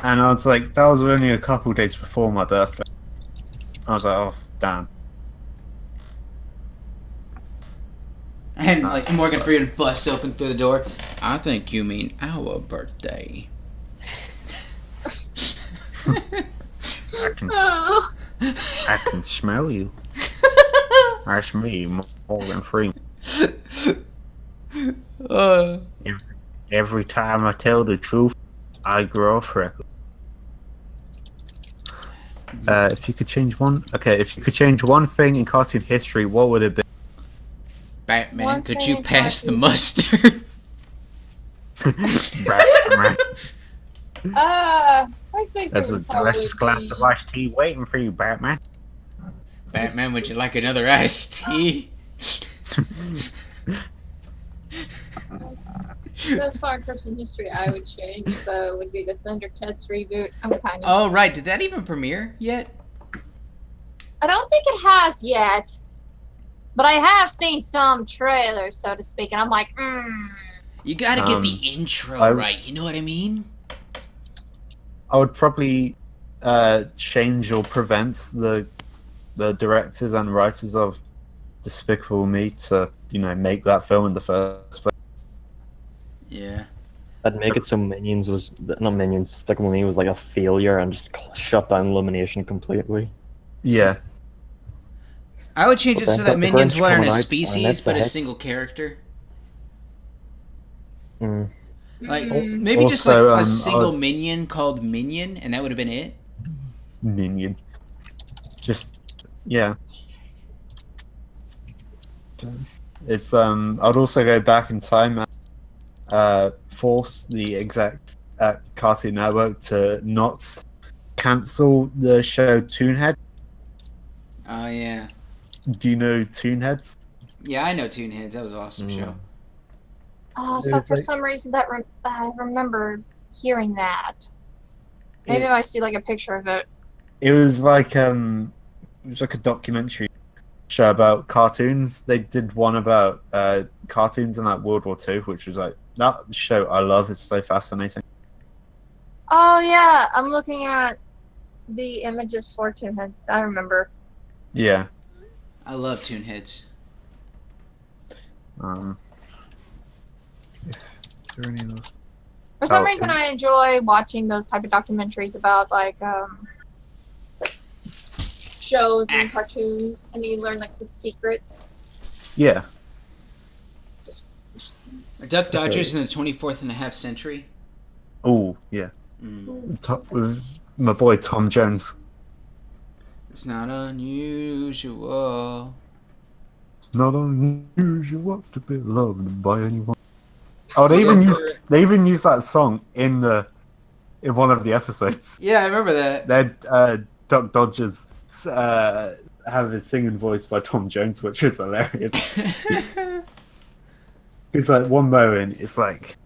And I was like, that was only a couple days before my birthday. I was like, oh, damn. And like Morgan Freeman busts open through the door. I think you mean our birthday. I can smell you. That's me, Morgan Freeman. Every time I tell the truth, I grow a freckle. If you could change one thing in cartoon history, what would it be? Batman, could you pass the mustard? Batman. I think There's a delicious glass of iced tea waiting for you, Batman. Batman, would you like another iced tea? So far, cartoon history I would change, though, would be the Thundercats reboot. I'm kind of. Oh, right. Did that even premiere yet? I don't think it has yet, but I have seen some trailers, so to speak, and I'm like, You gotta get the intro right, you know what I mean? I would probably change or prevent the directors and writers of Despicable Me to, make that film in the first place. Yeah. I'd make it so Minions was not Minions. Despicable Me was like a failure and just shut down Illumination completely. Yeah. I would change it so that Minions Grinch weren't a coming out, species, but a that's single character. Mm. Like, maybe just like a single minion called Minion, and that would have been it. Minion. Just, yeah. It's, I'd also go back in time and force the execs at Cartoon Network to not cancel the show Toonhead. Oh, yeah. Do you know Toonheads? Yeah, I know Toonheads. That was an awesome show. Oh, so for some reason I remember hearing that. Maybe if I see like a picture of it. It was like a documentary show about cartoons. They did one about cartoons in like World War II, which was like that show I love. It's so fascinating. Oh yeah, I'm looking at the images for Toonheads. I remember. Yeah. I love Toonheads. Is there any of those? For some reason, I enjoy watching those type of documentaries about like shows and cartoons, and you learn like the secrets. Yeah. Are Duck Dodgers in the 24th and a half century? Oh yeah. With my boy Tom Jones. It's not unusual. It's not unusual to be loved by anyone. Oh, they even use that song in one of the episodes. Yeah, I remember that. That Duck Dodgers have his singing voice by Tom Jones, which is hilarious. It's like one moment it's like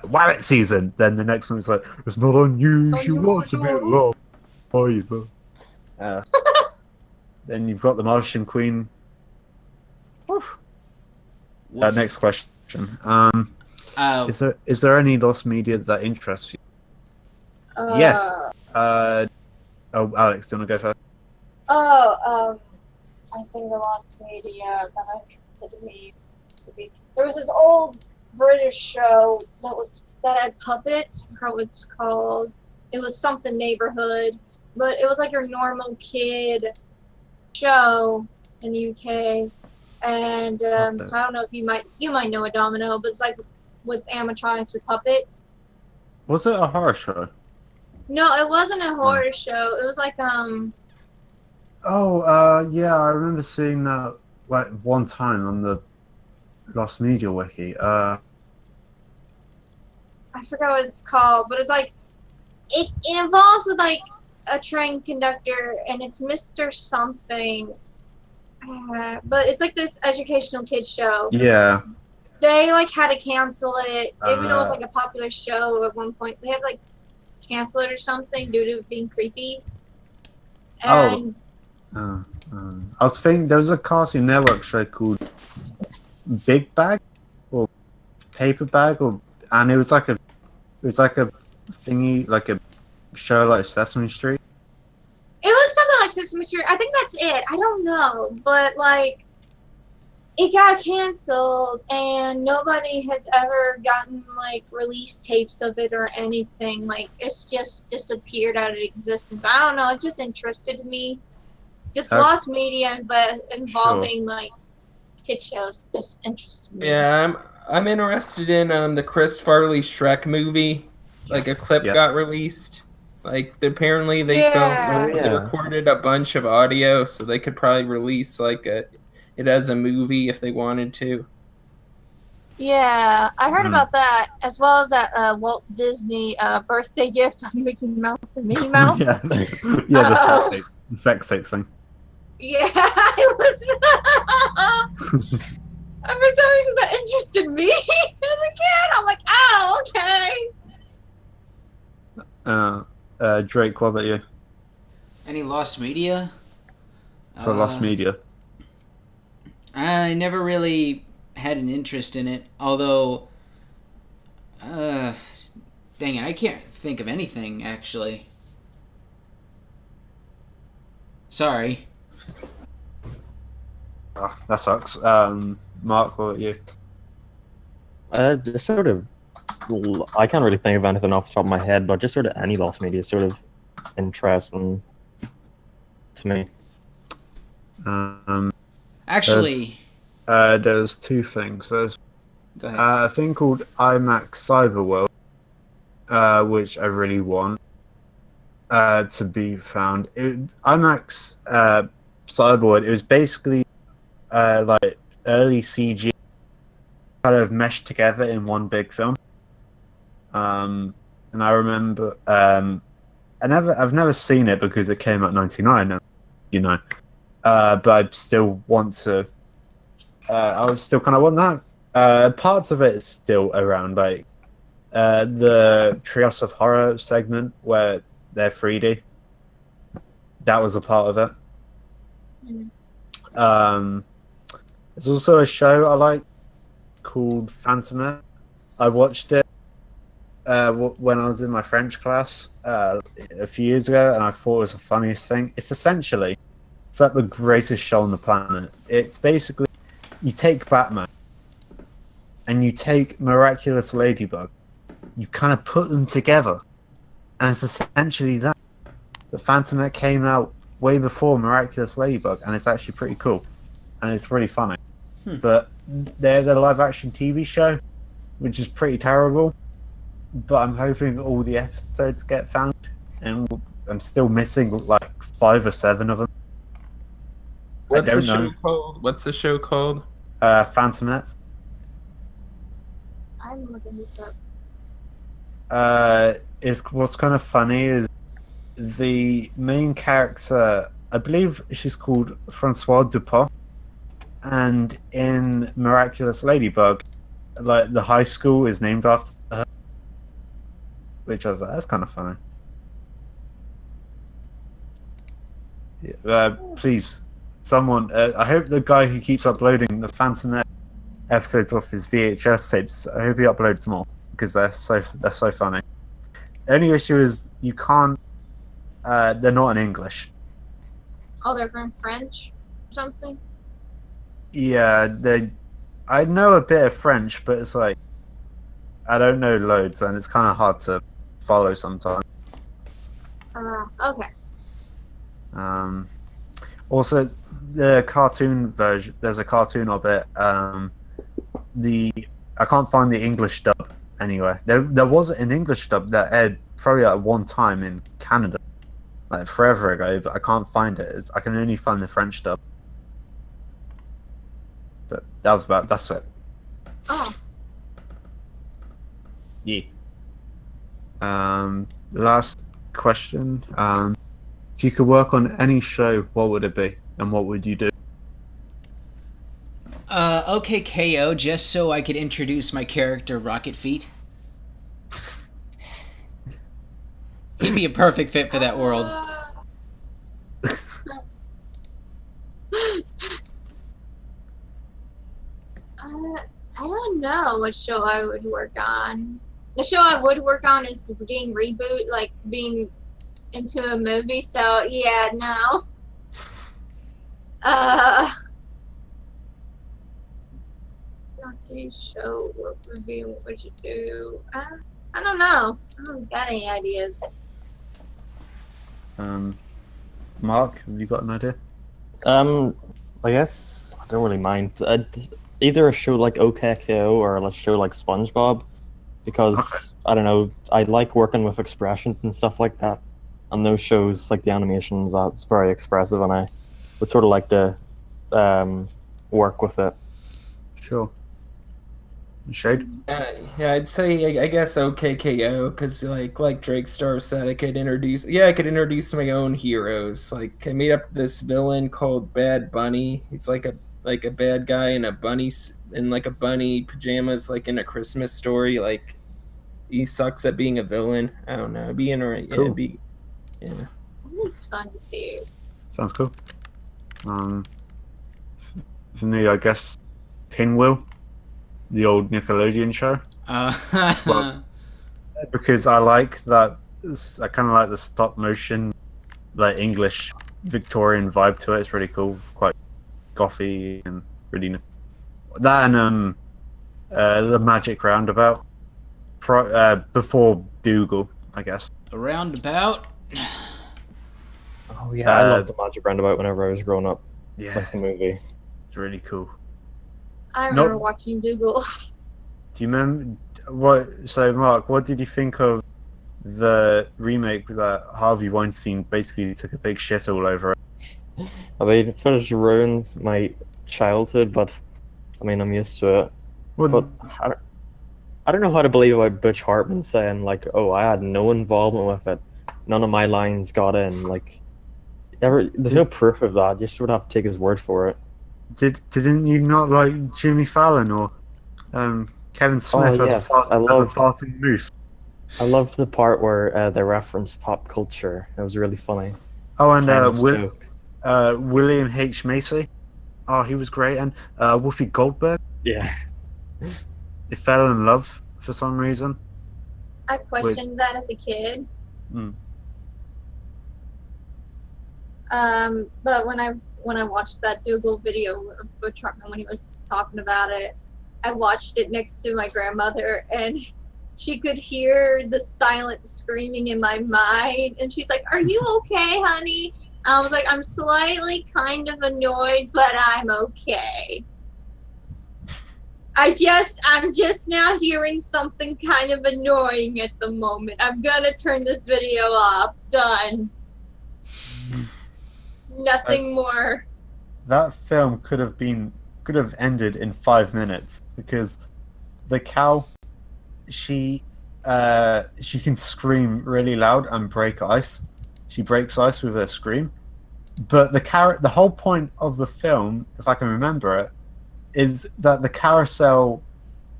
Wallet season, then the next one is like it's not unusual to be loved by you. Then you've got the Martian Queen. Next question. Is there any lost media that interests you? Yes. Alex, do you want to go first? I think the lost media that interested me to be there was this old British show that had puppets. I forgot what it's called. It was something neighborhood, but it was like your normal kid show in the UK. And I don't know if you might know a Domino, but it's like with animatronics and puppets. Was it a horror show? No, it wasn't a horror show. It was like yeah, I remember seeing that like one time on the Lost Media Wiki. I forgot what it's called, but it's like it involves with like a train conductor, and it's Mr. Something. but it's like this educational kids show. Yeah. They like had to cancel it, even though it was like a popular show at one point. They had like cancel it or something due to it being creepy. And I was thinking there was a Cartoon Network show called Big Bag or Paper Bag, and it was like a thingy, like a show like Sesame Street. it was something like Sesame Street. I think that's it. I don't know, but like it got canceled, and nobody has ever gotten like release tapes of it or anything. Like it's just disappeared out of existence. I don't know. It just interested me. Just lost media, but involving like kid shows just interested me. Yeah, I'm interested in the Chris Farley Shrek movie. Like a clip got released. Like apparently they they recorded a bunch of audio, so they could probably release like it as a movie if they wanted to. Yeah, I heard about that, as well as that Walt Disney birthday gift of Mickey Mouse and Minnie Mouse. Yeah, the sex tape thing. Yeah, it was. For some reason, that interested me as a kid. I'm like, oh, okay. Drake, what about you? Any lost media? For lost media? I never really had an interest in it, although, dang it, I can't think of anything, actually. Sorry. Oh, that sucks. Mark, what about you? Just sort of, I can't really think of anything off the top of my head, but just sort of any lost media is sort of interesting to me. Actually, there's two things. There's go ahead. a thing called Imax Cyberworld, which I really want to be found. Imax Cyberworld, it was basically like early CG kind of meshed together in one big film. And I remember, I've never seen it because it came out in '99, you know. But I still want to. I would still kind of want that. Parts of it is still around, like the Trios of Horror segment where they're 3D. That was a part of it. There's also a show I like called Phantom. I watched it when I was in my French class a few years ago, and I thought it was the funniest thing. It's like the greatest show on the planet. It's basically, you take Batman and you take Miraculous Ladybug, you kind of put them together, and it's essentially that. The Phantom came out way before Miraculous Ladybug, and it's actually pretty cool, and it's really funny. But they're the live-action TV show, which is pretty terrible. But I'm hoping all the episodes get found, and I'm still missing like 5 or 7 of them. What's the show called? Phantom. I'm looking this up. What's kind of funny is the main character, I believe she's called Francoise Dupont, and in Miraculous Ladybug, like the high school is named after her, which I was like, that's kind of funny. Yeah, please, someone. I hope the guy who keeps uploading the Phantom episodes off his VHS tapes, I hope he uploads more because they're so funny. The only issue is you can't. They're not in English. Oh, they're from French or something? Yeah, I know a bit of French, but it's like I don't know loads, and it's kind of hard to follow sometimes. Okay. Also, the cartoon version. There's a cartoon of it. I can't find the English dub anywhere. There was an English dub that aired probably at one time in Canada, like forever ago, but I can't find it. I can only find the French dub. But that's it. Oh. Yeah. Last question. If you could work on any show, what would it be, and what would you do? Okay, KO, just so I could introduce my character, Rocket Feet. He'd be a perfect fit for that world. I don't know what show I would work on. The show I would work on is being reboot, like being into a movie. So yeah, no. Not a show. What movie? What would you do? I don't know. I don't got any ideas. Mark, have you got an idea? I guess I don't really mind. Either a show like OKKO or a show like SpongeBob, because I don't know, I like working with expressions and stuff like that. And those shows, like the animations, that's very expressive, and I would sort of like to work with it. Sure. Shade? Yeah, I'd say I guess OKKO, because like Drake Star said, I could introduce my own heroes. Like I made up this villain called Bad Bunny. He's like a bad guy in a bunny pajamas, like in A Christmas Story. Like he sucks at being a villain. I don't know. Cool. Yeah. It's fun to see. Sounds cool. For me, I guess Pinwheel, the old Nickelodeon show. Well, because I like that. I kind of like the stop motion, like English Victorian vibe to it. It's really cool, quite gothy and really. That and the Magic Roundabout. Before Dougal, I guess. A roundabout. Oh yeah, I loved the Magic Roundabout whenever I was growing up. Yeah, Like the movie. it's really cool. I remember watching Dougal. Do you remember what? So, Mark, what did you think of the remake that Harvey Weinstein basically took a big shit all over it? I mean, it sort of ruins my childhood, but I mean, I'm used to it. Well, But I don't know how to believe about Butch Hartman saying like, "Oh, I had no involvement with it. None of my lines got in." Like, there's no proof of that. You sort of have to take his word for it. didn't you not like Jimmy Fallon or Kevin Smith as yes, a farting moose? I loved the part where they referenced pop culture. It was really funny. Oh, and Chinese joke. William H. Macy. Oh, he was great. And Whoopi Goldberg. Yeah. They fell in love for some reason. I questioned that as a kid. Mm. But when I watched that Dougal video of Butch Hartman when he was talking about it, I watched it next to my grandmother, and she could hear the silent screaming in my mind, and she's like, "Are you okay, honey?" I was like, "I'm slightly kind of annoyed, but I'm okay. I'm just now hearing something kind of annoying at the moment. I'm gonna turn this video off. Done. Nothing more." That film could have ended in 5 minutes because the cow, she can scream really loud and break ice. She breaks ice with her scream. But the whole point of the film, if I can remember it, is that the carousel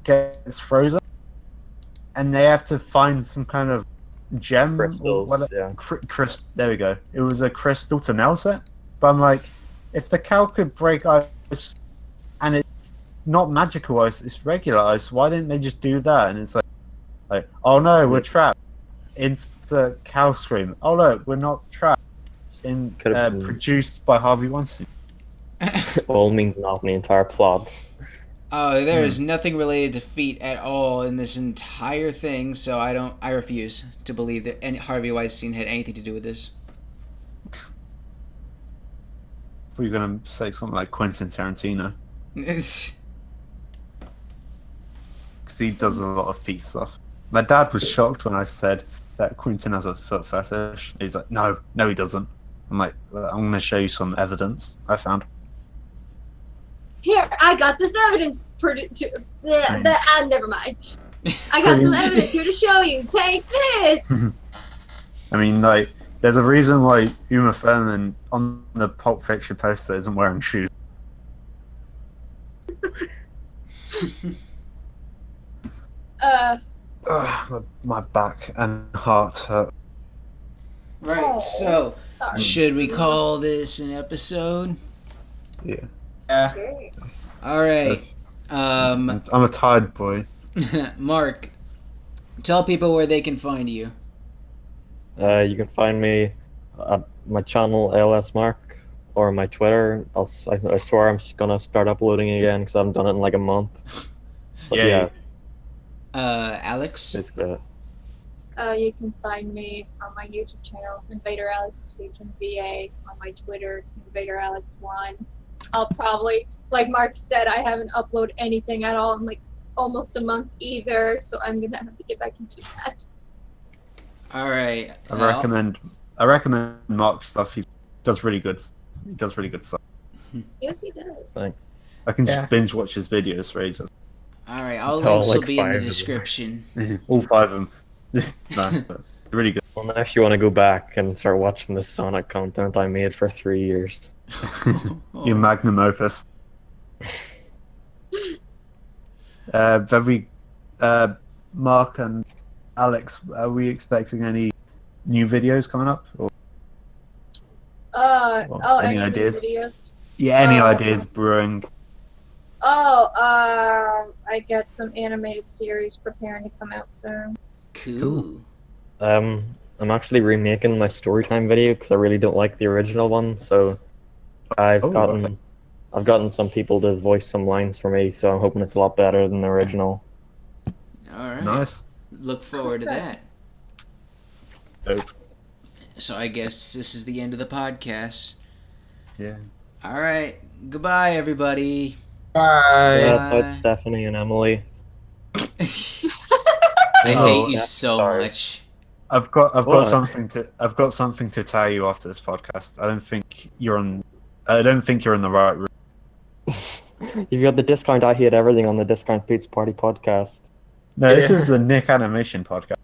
gets frozen, and they have to find some kind of gem. Crystals, yeah. There we go. It was a crystal to melt it. But I'm like, if the cow could break ice, and it's not magical ice, it's regular ice, why didn't they just do that? And it's like, oh no, we're trapped. Into cow scream. Oh no, we're not trapped. Produced by Harvey Weinstein. All means nothing. The entire plot. Oh, there is nothing related to feet at all in this entire thing, so I refuse to believe that Harvey Weinstein had anything to do with this. I thought you were going to say something like Quentin Tarantino. Because he does a lot of feet stuff. My dad was shocked when I said that Quentin has a foot fetish. He's like, no, he doesn't. I'm like, I'm going to show you some evidence I found. Here, I got this evidence. Never mind. I got some evidence here to show you. Take this. I mean, like, there's a reason why Uma Thurman on the Pulp Fiction poster isn't wearing shoes. My back and heart hurt. Right, so Sorry. should we call this an episode? Yeah. Sure. All right. I'm a tired boy. Mark, tell people where they can find you. You can find me at my channel LSMark or my Twitter. I swear I'm just gonna start uploading again because I haven't done it in like a month. But Yeah. Alex. Basically it. You can find me on my YouTube channel, Invader Alex VA, on my Twitter, Invader Alex 1. I'll probably, like Mark said, I haven't uploaded anything at all in like almost a month either, so I'm gonna have to get back into that. All right. I recommend Mark's stuff. He does really good. He does really good stuff. Yes, he does. Thanks. I can just binge watch his videos for ages. All right. All Tell, links will like, be in the 5 of them. description. All 5 of them. No, but really good. Well, now if you want to go back and start watching the Sonic content I made for 3 years. Your magnum opus. Mark and Alex, are we expecting any new videos coming up? Or any new ideas? Videos? Yeah, any ideas brewing? I got some animated series preparing to come out soon. Cool. I'm actually remaking my storytime video because I really don't like the original one. So I've gotten some people to voice some lines for me. So I'm hoping it's a lot better than the original. All right. Nice. Look forward to that. Dope. So I guess this is the end of the podcast. Yeah. All right. Goodbye, everybody. Bye. Yeah, so it's Stephanie and Emily. I hate you yeah, so sorry. much. I've got What? something to tell you after this podcast. I don't think you're in the right room. You've got the Discount I Hate Everything on the Discount Pizza Party podcast. No, this is the Nick Animation podcast.